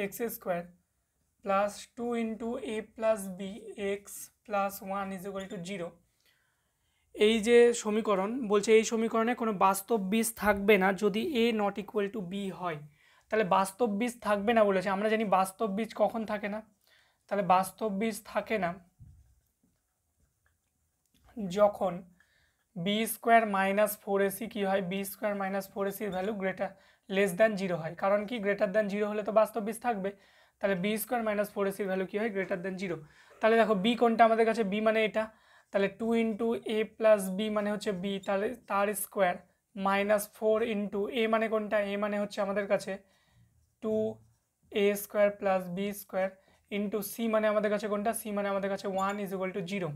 X square plus 2 into A plus B X plus 1 is equal to 0। এই যে সমীকরণ বলছে, এই সমীকরণে কোনো বাস্তব বীজ থাকবে না যদি এ নট ইকুয়াল টু বি হয়। তাহলে বাস্তব বীজ থাকবে না বলেছে, আমরা জানি বাস্তব বীজ কখন থাকে না। তাহলে বাস্তব বীজ থাকে না যখন বি স্কোয়ার মাইনাস 4ac কী হয়, বি স্কোয়ার মাইনাস 4ac-র ভ্যালু লেস দ্যান 0 হয়। কারণ কি, গ্রেটার দ্যান 0 হলে তো বাস্তব বীজ থাকবে। তাহলে বি স্কোয়ার মাইনাস 4ac-র ভ্যালু কী হয়, গ্রেটার দ্যান 0। তাহলে দেখো বি কোনটা আমাদের কাছে, বি মানে এটা। তাহলে 2 ইন্টু এ প্লাস বি মানে হচ্ছে বি, তাহলে তার স্কোয়ার মাইনাস 4 ইন্টু এ মানে কোনটা, এ মানে হচ্ছে আমাদের কাছে 2a square plus B square into C মানে আমাদের কাছে কোনটা, সি মানে আমাদের কাছে 1 ইজ ইকুয়াল টু 0।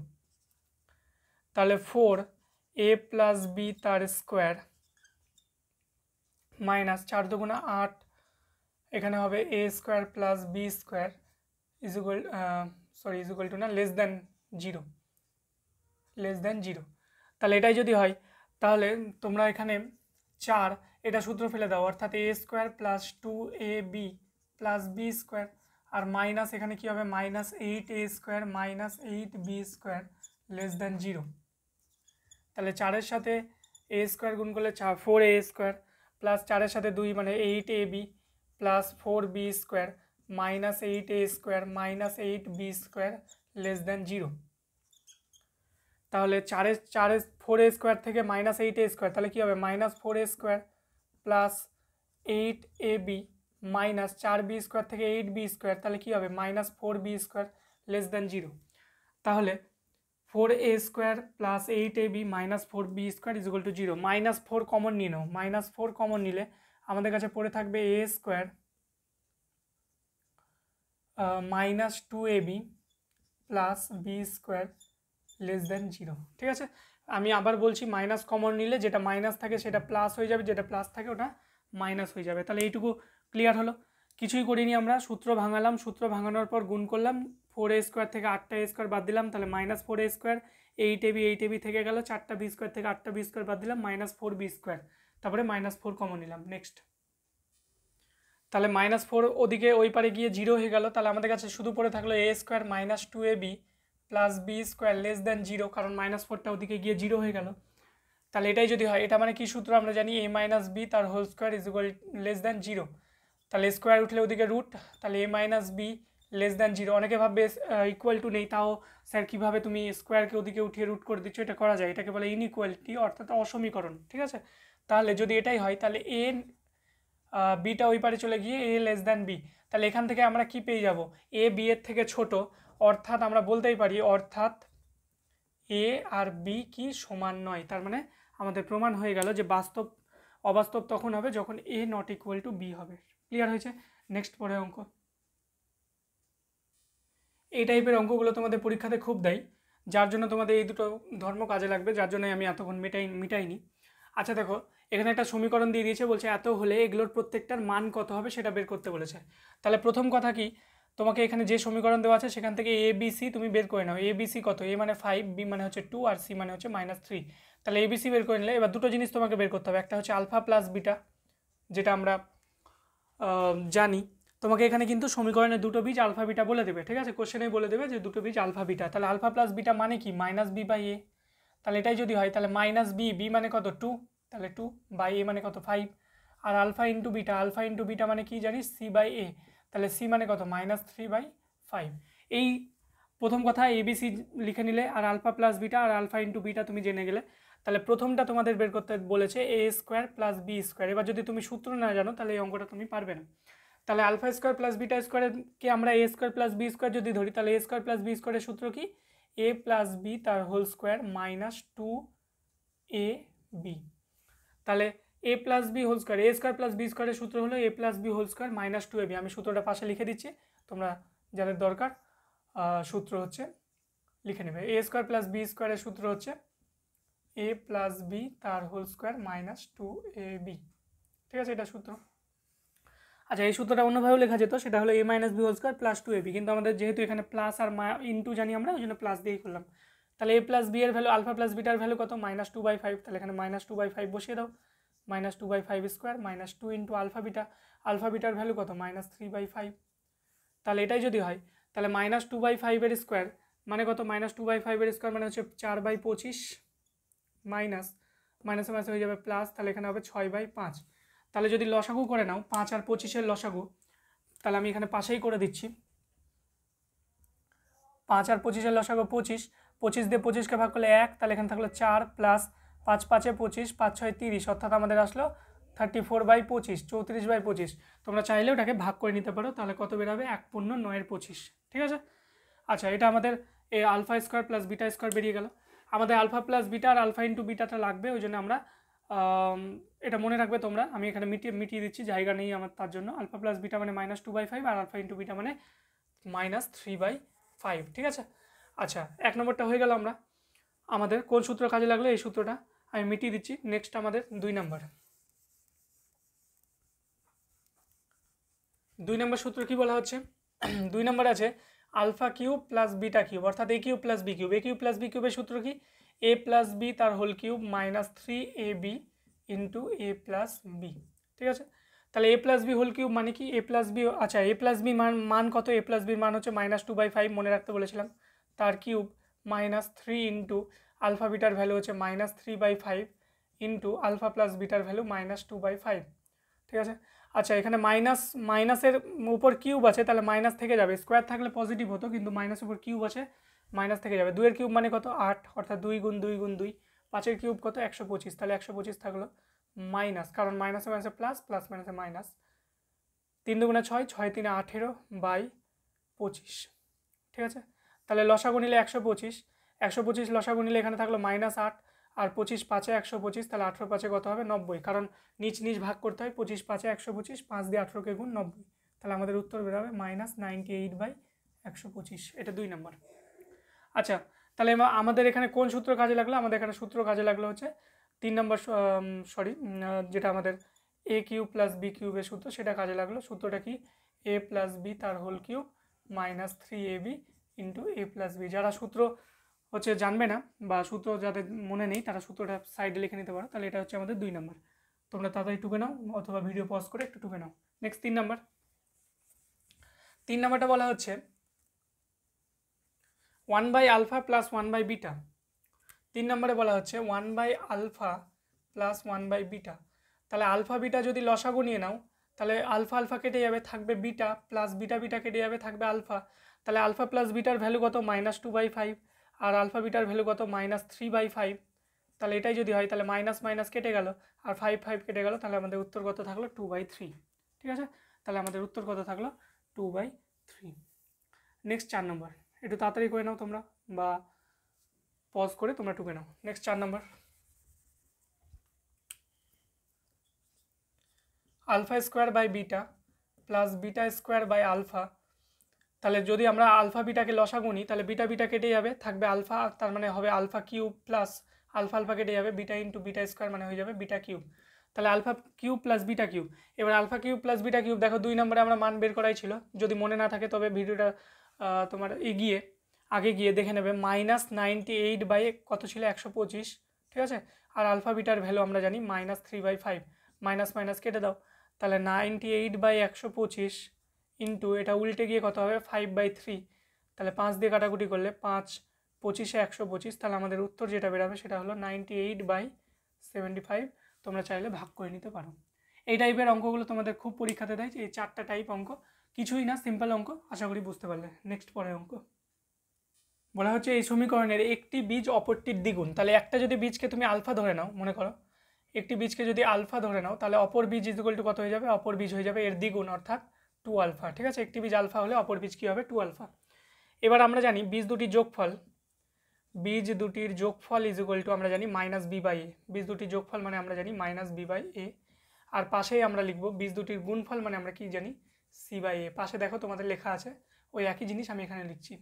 তাহলে 4a প্লাস বি তার স্কোয়ার মাইনাস 4 দুগুণা 8, এখানে হবে a square plus B square is equal to না, লেস দ্যান 0, লেস দ্যান 0। তাহলে এটাই যদি হয় তাহলে তোমরা এখানে 4 এটা সূত্র ফেলে দাও, অর্থাৎ a square plus 2ab plus B square, আর মাইনাস এখানে কী হবে, minus 8a square minus 8b square less than 0। তাহলে 4-এর সাথে এ স্কোয়ার গুণ করলে 4a স্কোয়ার প্লাস 4-এর সাথে 2 মানে 8ab plus 4b square minus 8a square minus 8b square less than 0। তাহলে 4a স্কোয়ার থেকে মাইনাস 8a স্কোয়ার, তাহলে কী হবে, minus 4a square plus 8ab minus 4b square থেকে 8b স্কোয়ার, তাহলে কী হবে, minus 4b square less than 0। তাহলে 4a square plus 8ab minus 4b square is equal to 0। Minus 4 common নিয়ে নাও, minus 4 common নিলে আমাদের কাছে পড়ে থাকবে a square minus 2ab plus B square less than 0। ঠিক আছে, আমি আবার বলছি, মাইনাস কমন নিলে যেটা মাইনাস থাকে সেটা প্লাস হয়ে যাবে, যেটা প্লাস থাকে ওটা মাইনাস হয়ে যাবে। তাহলে এইটুকু ক্লিয়ার হলো। কিছুই করিনি আমরা, সূত্র ভাঙালাম, সূত্র ভাঙানোর পর গুণ করলাম, 4a স্কোয়ার থেকে 8টা a স্কোয়ার বাদ দিলাম, তাহলে মাইনাস 4a স্কোয়ার, 8ab থেকে গেল, 4টা b স্কোয়ার থেকে 8টা b স্কোয়ার বাদ দিলাম, মাইনাস 4b স্কোয়ার, তারপরে মাইনাস 4 কমন নিলাম। নেক্সট, তাহলে মাইনাস 4 ওদিকে ওই পারে গিয়ে 0 হয়ে গেল। তাহলে আমাদের কাছে শুধু পড়ে থাকলো a square minus 2ab plus B square less than 0, কারণ মাইনাস 4টা ওদিকে গিয়ে 0 হয়ে গেল। তাহলে এটাই যদি হয়, এটা মানে কি সূত্র আমরা জানি, a মাইনাস বি তার whole square is equal less than 0। তাহলে স্কোয়ার উঠলে ওদিকে রুট, তাহলে a minus B less than 0। অনেকে ভাববে ইকুয়াল টু নেই, তাও স্যার কীভাবে তুমি স্কোয়ারকে ওদিকে উঠিয়ে রুট করে দিচ্ছ, এটা করা যায়, এটাকে বলে ইনইকুয়ালিটি অর্থাৎ অসমীকরণ। ঠিক আছে, তাহলে যদি এটাই হয় তাহলে a বিটা ওই পারে চলে গিয়ে a লেস দ্যান বি, তাহলে এখান থেকে আমরা কি পেয়ে যাব, a বি এর থেকে ছোট, অর্থাৎ আমরা বলতেই পারি অর্থাৎ a আর b কি সমান নয়। তার মানে আমাদের প্রমাণ হয়ে গেল যে অবাস্তব তখন হবে যখন a not equal to B হবে। ক্লিয়ার হয়েছে? নেক্সট পরে অঙ্ক। এই টাইপের অঙ্কগুলো তোমাদের পরীক্ষাতে খুব দেয়, যার জন্য তোমাদের এই দুটো ধর্ম কাজে লাগবে, যার জন্য আমি এতক্ষণ মিটাইনি। আচ্ছা দেখো, এখানে একটা সমীকরণ দিয়ে দিয়েছে, বলছে এত হলে এগুলোর প্রত্যেকটার মান কত হবে সেটা বের করতে বলেছে। তাহলে প্রথম কথা কি, তোমাকে এখানে যে সমীকরণ দেওয়া আছে সেখান থেকে এ বি সি তুমি বের করে নাও। এ বি সি কত, এ মানে 5, বি মানে হচ্ছে 2 আর সি মানে হচ্ছে -3। তাহলে এ বি সি বের করে নিলে এবার দুটো জিনিস তোমাকে বের করতে হবে, একটা হচ্ছে আলফা প্লাস বিটা, যেটা আমরা জানি। তোমাকে এখানে কিন্তু সমীকরণের দুটো বীজ আলফা বিটা বলে দেবে। ঠিক আছে, কোশ্চেনেই বলে দেবে যে দুটো বীজ আলফা বিটা। তাহলে আলফা প্লাস বিটা মানে কি, মাইনাস বি বাই এ। তাহলে এটাই যদি হয় তাহলে মাইনাস বি, বি মানে কত 2, তাহলে 2 বাই এ মানে কত 5, আর আলফা ইন্টু বিটা মানে কি জানিস, সি বাই এ, তাহলে সি মানে কত -3/5। এই প্রথম কথা এবিসি লিখে নিলে, আর আলফা প্লাস বিটা আর আলফা ইন্টু বিটা তুমি জেনে গেলে। তাহলে প্রথমটা তোমাদের বের করতে বলেছে এ স্কোয়ার প্লাস বি স্কোয়ার। এবার যদি তুমি সূত্র না জানো তাহলে এই অঙ্কটা তুমি পারবে না। তাহলে আলফা স্কোয়ার প্লাস বিটা স্কোয়ারকে আমরা এ স্কোয়ার প্লাস বি স্কোয়ার যদি ধরি, তাহলে এ স্কোয়ার প্লাস বি স্কোয়ারের সূত্র কি, এ প্লাস বি তার হোল স্কোয়ার -2ab। তাহলে এ প্লাস বি হোল স্কোয়ার, এ স্কোয়ার প্লাস বি স্কোয়ারের সূত্র হলো a plus B whole square minus 2ab। আমি সূত্রটা পাশে লিখে দিচ্ছি, তোমরা যাদের দরকার সূত্র হচ্ছে লিখে নেবে। এ স্কোয়ার প্লাস বি স্কোয়ারের সূত্র হচ্ছে এ প্লাস বি তার হোল স্কোয়ার মাইনাস 2ab। ঠিক আছে, এটা সূত্র। আচ্ছা, এই সূত্রটা অন্যভাবেও লেখা যেত, সেটা হলো a minus b whole square plus 2ab, কিন্তু আমাদের যেহেতু এখানে প্লাস আর ইন্টু জানি আমরা, ওই জন্য প্লাস দিয়েই করলাম। তাহলে এ প্লাস বি এর ভ্যালু আলফা প্লাস বিটার ভ্যালু কত, -2/5। তাহলে এখানে -2/5 বসিয়ে দাও, -2/5 স্কোয়ার মাইনাস 2 ইন্টু আলফা বিটার ভ্যালু কত, -3/5। তাহলে এটাই যদি হয় তাহলে -2/5 এর স্কোয়ার মানে কত, -2/5 এর স্কোয়ার মানে হচ্ছে 4/25 মাইনাস মাইনাসে মাইনাসে হয়ে যাবে প্লাস, তাহলে এখানে হবে 6/5। তাহলে যদি লসাগু করে নাও 5 আর 25-এর লসাগু, তাহলে আমি এখানে পাশেই করে দিচ্ছি। 5 আর 25-এর লসাগু 25, 25 দিয়ে 25কে ভাগ করলে 1, তাহলে এখানে থাকলো 4 প্লাস 5 5-এ 25, 5 6 30, অর্থাৎ আমাদের আসলো 34/25, 34/25। তোমরা চাইলে ওটাকে ভাগ করে নিতে পারো, তাহলে কত বেরোবে, 1/9-25। ঠিক আছে। আচ্ছা, এটা আমাদের a alpha square plus beta square বেরিয়ে গেল। আমাদের আলফা প্লাস বিটা আর আলফা ইন্টু বিটাটা লাগবে, ওই জন্য আমরা এটা মনে রাখবে তোমরা, আমি এখানে মিটিয়ে দিচ্ছি, জায়গা নেই আমার তার জন্য। আলফা প্লাস বিটা মানে -2/5 আর আলফা ইন্টু বিটা মানে -3/5। ঠিক আছে। আচ্ছা, 1 নম্বরটা হয়ে গেল। আমরা আমাদের কোন সূত্র কাজে লাগলো, এই সূত্রটা আমি মিটিয়ে দিচ্ছি। নেক্সট আমাদের 2 নম্বর। 2 নম্বর সূত্র কি বলা হচ্ছে, 2 নম্বর আছে alpha cube plus beta cube, অর্থাৎ A cube plus B cube. A cube plus B কিউবের সূত্র কি, এ প্লাস বি তার whole cube -3ab into A plus B. ঠিক আছে। তাহলে এ প্লাস বি হোল কিউব মানে কি, এ প্লাস বি, আচ্ছা এ প্লাস বি মান কত, এ প্লাস বির মান হচ্ছে -2/5 মনে রাখতে বলেছিলাম, তার কিউব -3 ইন্টু আলফা বিটার ভ্যালু হচ্ছে -3/5 ইন্টু আলফা প্লাস বিটার ভ্যালু -2/5। ঠিক আছে। আচ্ছা, এখানে মাইনাসের উপর কিউব আছে, তাহলে মাইনাস থেকে যাবে, স্কোয়ার থাকলে পজিটিভ হতো, কিন্তু মাইনাসের উপর কিউব আছে, মাইনাস থেকে যাবে। 2 এর কিউব মানে কত, 8, অর্থাৎ 2 গুণ 2 গুণ 2। 5 এর কিউব কত, 125, তাহলে 125 থাকলো মাইনাস, কারণ মাইনাসে মাইনাসে প্লাস, প্লাস মাইনাসে মাইনাস। 3 দুগুণে 6, 6 3 18/25। ঠিক আছে। তাহলে লসাগু নিলে 125, 125 লসাগু নিলে এখানে থাকলো -8 আর 25 5-এ 125, তাহলে 18 5-এ কত হবে, 90। কারণ নিচ নিচ ভাগ করতে হয়, 25 5-এ 125, 5 দিয়ে 18কে গুণ 90, তাহলে আমাদের উত্তর বেরোবে -98/125। এটা 2 নম্বর। আচ্ছা, তাহলে আমাদের এখানে কোন সূত্র কাজে লাগলো, আমাদের এখানে সূত্র কাজে লাগলো হচ্ছে 3 নম্বর, যেটা আমাদের এ কিউব প্লাস বি কিউবের সূত্র, সেটা কাজে লাগলো। সূত্রটা কি, এ প্লাস বি তার whole cube -3ab into A plus B. যারা সূত্র হচ্ছে জানবে না বা সূত্র যাদের মনে নেই, তারা সূত্রটা সাইডে লিখে নিতে পারো। তাহলে এটা হচ্ছে আমাদের 2 নম্বর। তোমরা তাড়াতাড়ি টুকে নাও, অথবা ভিডিও পজ করে একটু টুকে নাও। নেক্সট 3 নম্বর। 3 নম্বরটা বলা হচ্ছে 1/α প্লাস 1/β। 3 নম্বরে বলা হচ্ছে 1/α প্লাস 1/β। তাহলে আলফা বিটা যদি লসাগু নিয়ে নাও, তাহলে আলফা আলফা কেটে যাবে, থাকবে বিটা, প্লাস বিটা বিটা কেটে যাবে, থাকবে আলফা। তাহলে আলফা প্লাস বিটার ভ্যালু কত, -2/5, আর আলফা বিটার ভ্যালু কত, -3/5। তাহলে এটাই যদি হয়, তাহলে মাইনাস মাইনাস কেটে গেল, আর 5 5 কেটে গেল, তাহলে আমাদের উত্তর কত থাকলো, 2/3। ঠিক আছে। তাহলে আমাদের উত্তর কত থাকলো, 2/3। নেক্সট 4 নম্বর, একটু তাড়াতাড়ি করে নাও তোমরা, বা পজ করে তোমরা টুকে নাও। নেক্সট 4 নম্বর, alpha square by beta plus beta square by alpha. তাহলে যদি আমরা আলফা বিটাকে লসাগু নিই, তাহলে বিটা বিটা কেটে যাবে, থাকবে আলফা, তার মানে হবে alpha cube plus alpha alpha কেটে যাবে, বিটা ইন্টু বিটা স্কোয়ার মানে হয়ে যাবে বিটা কিউব। তাহলে alpha cube plus beta cube. এবার alpha cube plus beta cube, দেখো 2 নম্বরে আমরা মান বের করাই ছিল, যদি মনে না থাকে তবে ভিডিওটা তোমার আগে গিয়ে দেখে নেবে। -98/, কত ছিল, 125। ঠিক আছে। আর আলফা বিটার ভ্যালু আমরা জানি -3/5, মাইনাস মাইনাস কেটে দাও, তাহলে 98/125 ইন্টু এটা উল্টে গিয়ে কত হবে, 5/3। তাহলে 5 দিয়ে কাটাকুটি করলে 5 25-এ 125, তাহলে আমাদের উত্তর যেটা বেরোবে সেটা হলো 98/75। তোমরা চাইলে ভাগ করে নিতে পারো। এই টাইপের অঙ্কগুলো তোমাদের খুব পরীক্ষাতে দেয়, এই 4টা টাইপ অঙ্ক, কিছুই না, সিম্পল অঙ্ক, আশা করি বুঝতে পারলে। নেক্সট পরের অঙ্ক বলা হচ্ছে এই সমীকরণের একটি বীজ অপরটির দ্বিগুণ। তাহলে একটা যদি বীজকে তুমি আলফা ধরে নাও, মনে করো একটি বীজকে যদি আলফা ধরে নাও, তাহলে অপর বীজ ইকুয়াল টু কত হয়ে যাবে, অপর বীজ হয়ে যাবে এর দ্বিগুণ, অর্থাৎ 2α। ঠিক আছে। একটি বীজ আলফা হলে অপর বীজ কী হবে, 2α। এবার আমরা জানি বীজ দুটি যোগফল, বীজ দুটির যোগফল ইজ ইকুয়াল টু আমরা জানি মাইনাস বি বাই এ, বীজ দুটির যোগফল মানে আমরা জানি মাইনাস বি বাই এ। আর পাশেই আমরা লিখব বীজ দুটির গুণফল মানে আমরা কি জানি সি বাই এ। পাশে দেখো তোমাদের লেখা আছে ওই একই জিনিস আমি এখানে লিখছি,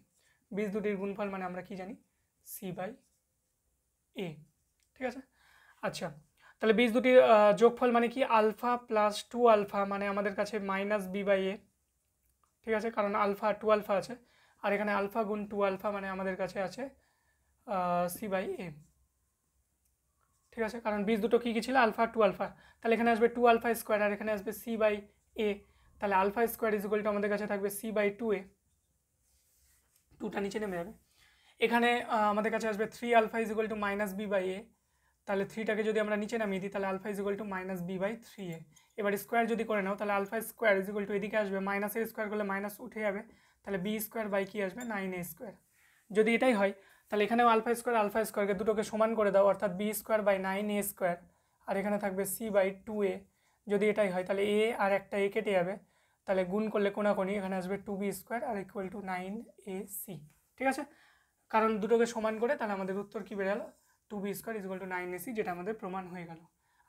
বীজ দুটির গুণফল মানে আমরা কি জানি সি বাই এ। ঠিক আছে, আচ্ছা তাহলে বীজ দুটির যোগফল মানে কি আলফা প্লাস 2 আলফা মানে আমাদের কাছে মাইনাস বি বাই এ। ঠিক আছে, কারণ আলফা 2 আলফা আছে, আর এখানে আলফা গুণ 2 আলফা মানে আমাদের কাছে আছে সি বাই এ। ঠিক আছে, কারণ বীজ দুটো কী কী ছিল আলফা 2 আলফা, তাহলে এখানে আসবে 2 আলফা স্কোয়ার আর এখানে আসবে সি বাই এ। তাহলে alpha square is equal to আমাদের কাছে থাকবে সি বাই 2 এ, 2টা নিচে নেমে যাবে। এখানে আমাদের কাছে আসবে 3 alpha is equal to minus B by এ, তাহলে 3টাকে যদি আমরা নিচে নামিয়ে দিই তাহলে alpha is equal to minus B by 3 a. এবার স্কোয়ার যদি করে নাও তাহলে alpha square is equal to এদিকে আসবে, মাইনাসের স্কোয়ার করলে মাইনাস উঠে যাবে, তাহলে বি স্কোয়ার বাই কি আসবে 9 এ স্কোয়ার। যদি এটাই হয় তাহলে এখানেও আলফা স্কোয়ারকে দুটোকে সমান করে দাও, অর্থাৎ b square by 9 a square, আর এখানে থাকবে সি বাই 2 এ। যদি এটাই হয় তাহলে এ আর একটা এ কেটে যাবে, তাহলে গুণ করলে কোনাকোনি এখানে আসবে 2b square R equal to 9ac। ঠিক আছে, কারণ দুটোকে সমান করে তাহলে আমাদের উত্তর কী বেরোলো 2b square is equal two 9ac, যেটা আমাদের প্রমাণ হয়ে গেল।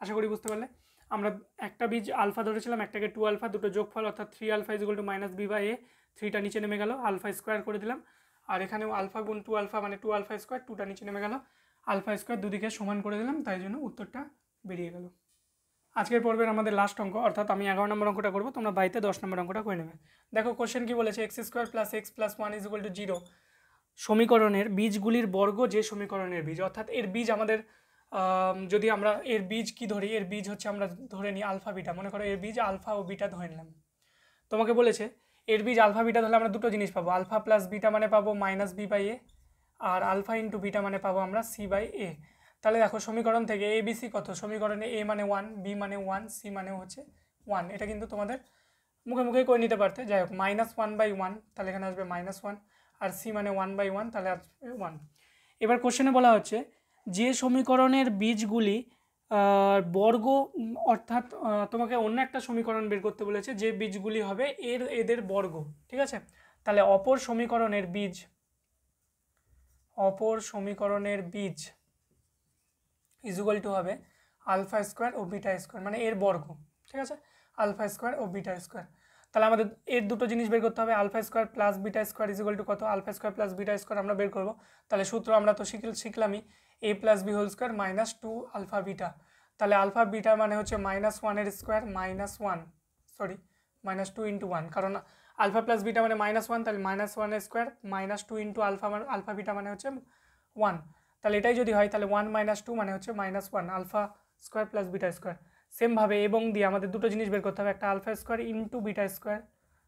আশা করি বুঝতে পারলে। আমরা একটা বীজ আলফা ধরেছিলাম, একটাকে 2 আলফা, দুটো যোগফল অর্থাৎ 3 alpha is equal to minus B by a, 3টা নিচে নেমে গেল, আলফা স্কোয়ার করে দিলাম, আর এখানেও আলফা গুণ 2 আলফা মানে 2 আলফা স্কোয়ার, 2টা নিচে নেমে গেল, আলফা স্কোয়ার দুদিকে সমান করে দিলাম, তাই জন্য উত্তরটা বেরিয়ে গেল। আজকের পর্বের আমাদের লাস্ট অঙ্ক, অর্থাৎ আমি 11 নম্বর অঙ্কটা করবো, তোমরা বাড়িতে 10 নম্বর অঙ্কটা করে নেবে। দেখো কোশ্চেন কি বলেছে, x square plus x plus 1 is equal to 0 সমীকরণের বীজগুলির বর্গ যে সমীকরণের বীজ, অর্থাৎ এর বীজ আমাদের যদি আমরা এর বীজ কি ধরি, এর বীজ হচ্ছে আমরা ধরে নিই আলফা বিটা, মনে করো এর বীজ আলফা ও বিটা ধরে নিলাম। তোমাকে বলেছে এর বীজ আলফা বিটা ধরলে আমরা দুটো জিনিস পাবো, আলফা প্লাস বিটা মানে পাবো মাইনাস বি বাই এ, আর আলফা ইন্টু বিটা মানে পাবো আমরা সি বাই এ। তাহলে দেখো সমীকরণ থেকে এ বি সি কত, সমীকরণে এ মানে 1, বি মানে 1, সি মানে হচ্ছে 1, এটা কিন্তু তোমাদের মুখে মুখেই করে নিতে পারতে। যাই হোক -1/1, তাহলে এখানে আসবে -1, আর সি মানে 1/1, তাহলে আসবে 1। এবার কোশ্চেনে বলা হচ্ছে যে সমীকরণের বীজগুলি বর্গ, অর্থাৎ তোমাকে অন্য একটা সমীকরণ বের করতে বলেছে যে বীজগুলি হবে এদের বর্গ। ঠিক আছে, তাহলে অপর সমীকরণের বীজ ইজ ইকুয়াল টু হবে আলফা স্কোয়ার ও বিটা স্কোয়ার, মানে এর বর্গ। ঠিক আছে, আলফা স্কোয়ার ও বিটা স্কোয়ার। তাহলে আমাদের এর দুটো জিনিস বের করতে হবে, alpha square plus beta square is equal to কত, alpha square plus beta square আমরা বের করবো। তাহলে সূত্র আমরা তো শিখলামই, a plus B whole square minus 2 alpha beta. তাহলে আলফা বিটা মানে হচ্ছে -1 স্কোয়ার -2 ইন্টু 1, কারণ আলফা প্লাস বিটা মানে -1, তাহলে -1 স্কোয়ার -2 ইন্টু আলফা বিটা মানে হচ্ছে 1। তাহলে এটাই যদি হয় তাহলে 1 - 2 মানে হচ্ছে -1 alpha square plus beta square. সেমভাবে এবং দিয়ে আমাদের দুটো জিনিস বের করতে হবে, একটা alpha square into beta square,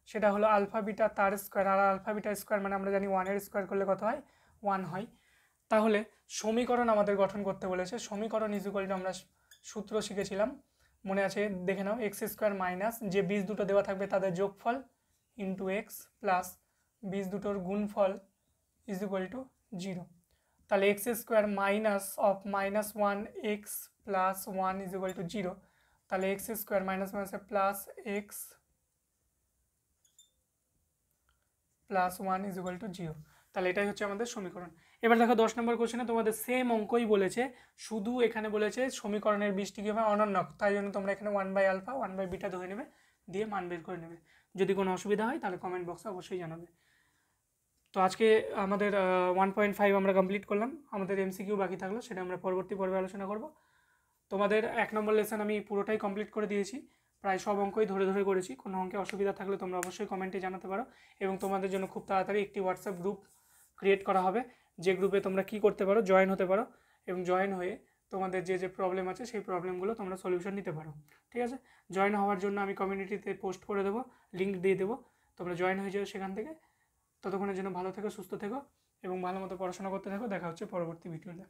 সেটা হলো আলফা বিটা তার স্কোয়ার, আর আলফা বিটা স্কোয়ার মানে আমরা জানি 1 এর স্কোয়ার করলে কত হয় 1 হয়। তাহলে সমীকরণ আমাদের গঠন করতে বলেছে, সমীকরণ ইজ ইকুয়াল টু আমরা সূত্র শিখেছিলাম, মনে আছে দেখে নাও, এক্স স্কোয়ার মাইনাস যে বীজ দুটো দেওয়া থাকবে তাদের যোগফল ইন্টু এক্স প্লাস বীজ দুটোর গুণফল ইজ ইকুয়াল টু 0। তাহলে x square minus of -1 x plus 1 is equal to 0, তাহলে x square minus plus x plus 1 is equal to 0। তাহলে এটাই হচ্ছে আমাদের সমীকরণ। এবার দেখো 10 নম্বর কোশ্চেনে তোমাদের সেম অঙ্কই বলেছে, শুধু এখানে বলেছে সমীকরণের বীজটি কি হবে অনন্যক, তাই জন্য তোমরা এখানে 1/α 1/β ধরে নেবে, দিয়ে মান বের করে নেবে। যদি কোনো অসুবিধা হয় তাহলে কমেন্ট বক্সে অবশ্যই জানাবে। তো আজকে আমাদের 1.5 আমরা কমপ্লিট করলাম, আমাদের এমসিকিউ বাকি থাকলো, সেটা আমরা পরবর্তী পর্বে আলোচনা করব। তোমাদের 1 নম্বর লেসন আমি পুরোটাই কমপ্লিট করে দিয়েছি, প্রায় সব অঙ্কই ধরে ধরে করেছি। কোনো অঙ্কে অসুবিধা থাকলে তোমরা অবশ্যই কমেন্টে জানাতে পারো, এবং তোমাদের জন্য খুব তাড়াতাড়ি একটি হোয়াটসঅ্যাপ গ্রুপ ক্রিয়েট করা হবে, যে গ্রুপে তোমরা কি করতে পারো, জয়েন হতে পারো, এবং জয়েন হয়ে তোমাদের যে প্রবলেম আছে সেই প্রবলেমগুলো তোমরা সলিউশন নিতে পারো। ঠিক আছে, জয়েন হওয়ার জন্য আমি কমিউনিটিতে পোস্ট করে দেবো, লিঙ্ক দিয়ে দেবো, তোমরা জয়েন হয়ে যাও সেখান থেকে। ততক্ষণের জন্য ভালো থেকো, সুস্থ থেকো, এবং ভালো মতো পড়াশোনা করতে থাকো। দেখা হচ্ছে পরবর্তী ভিডিওতে।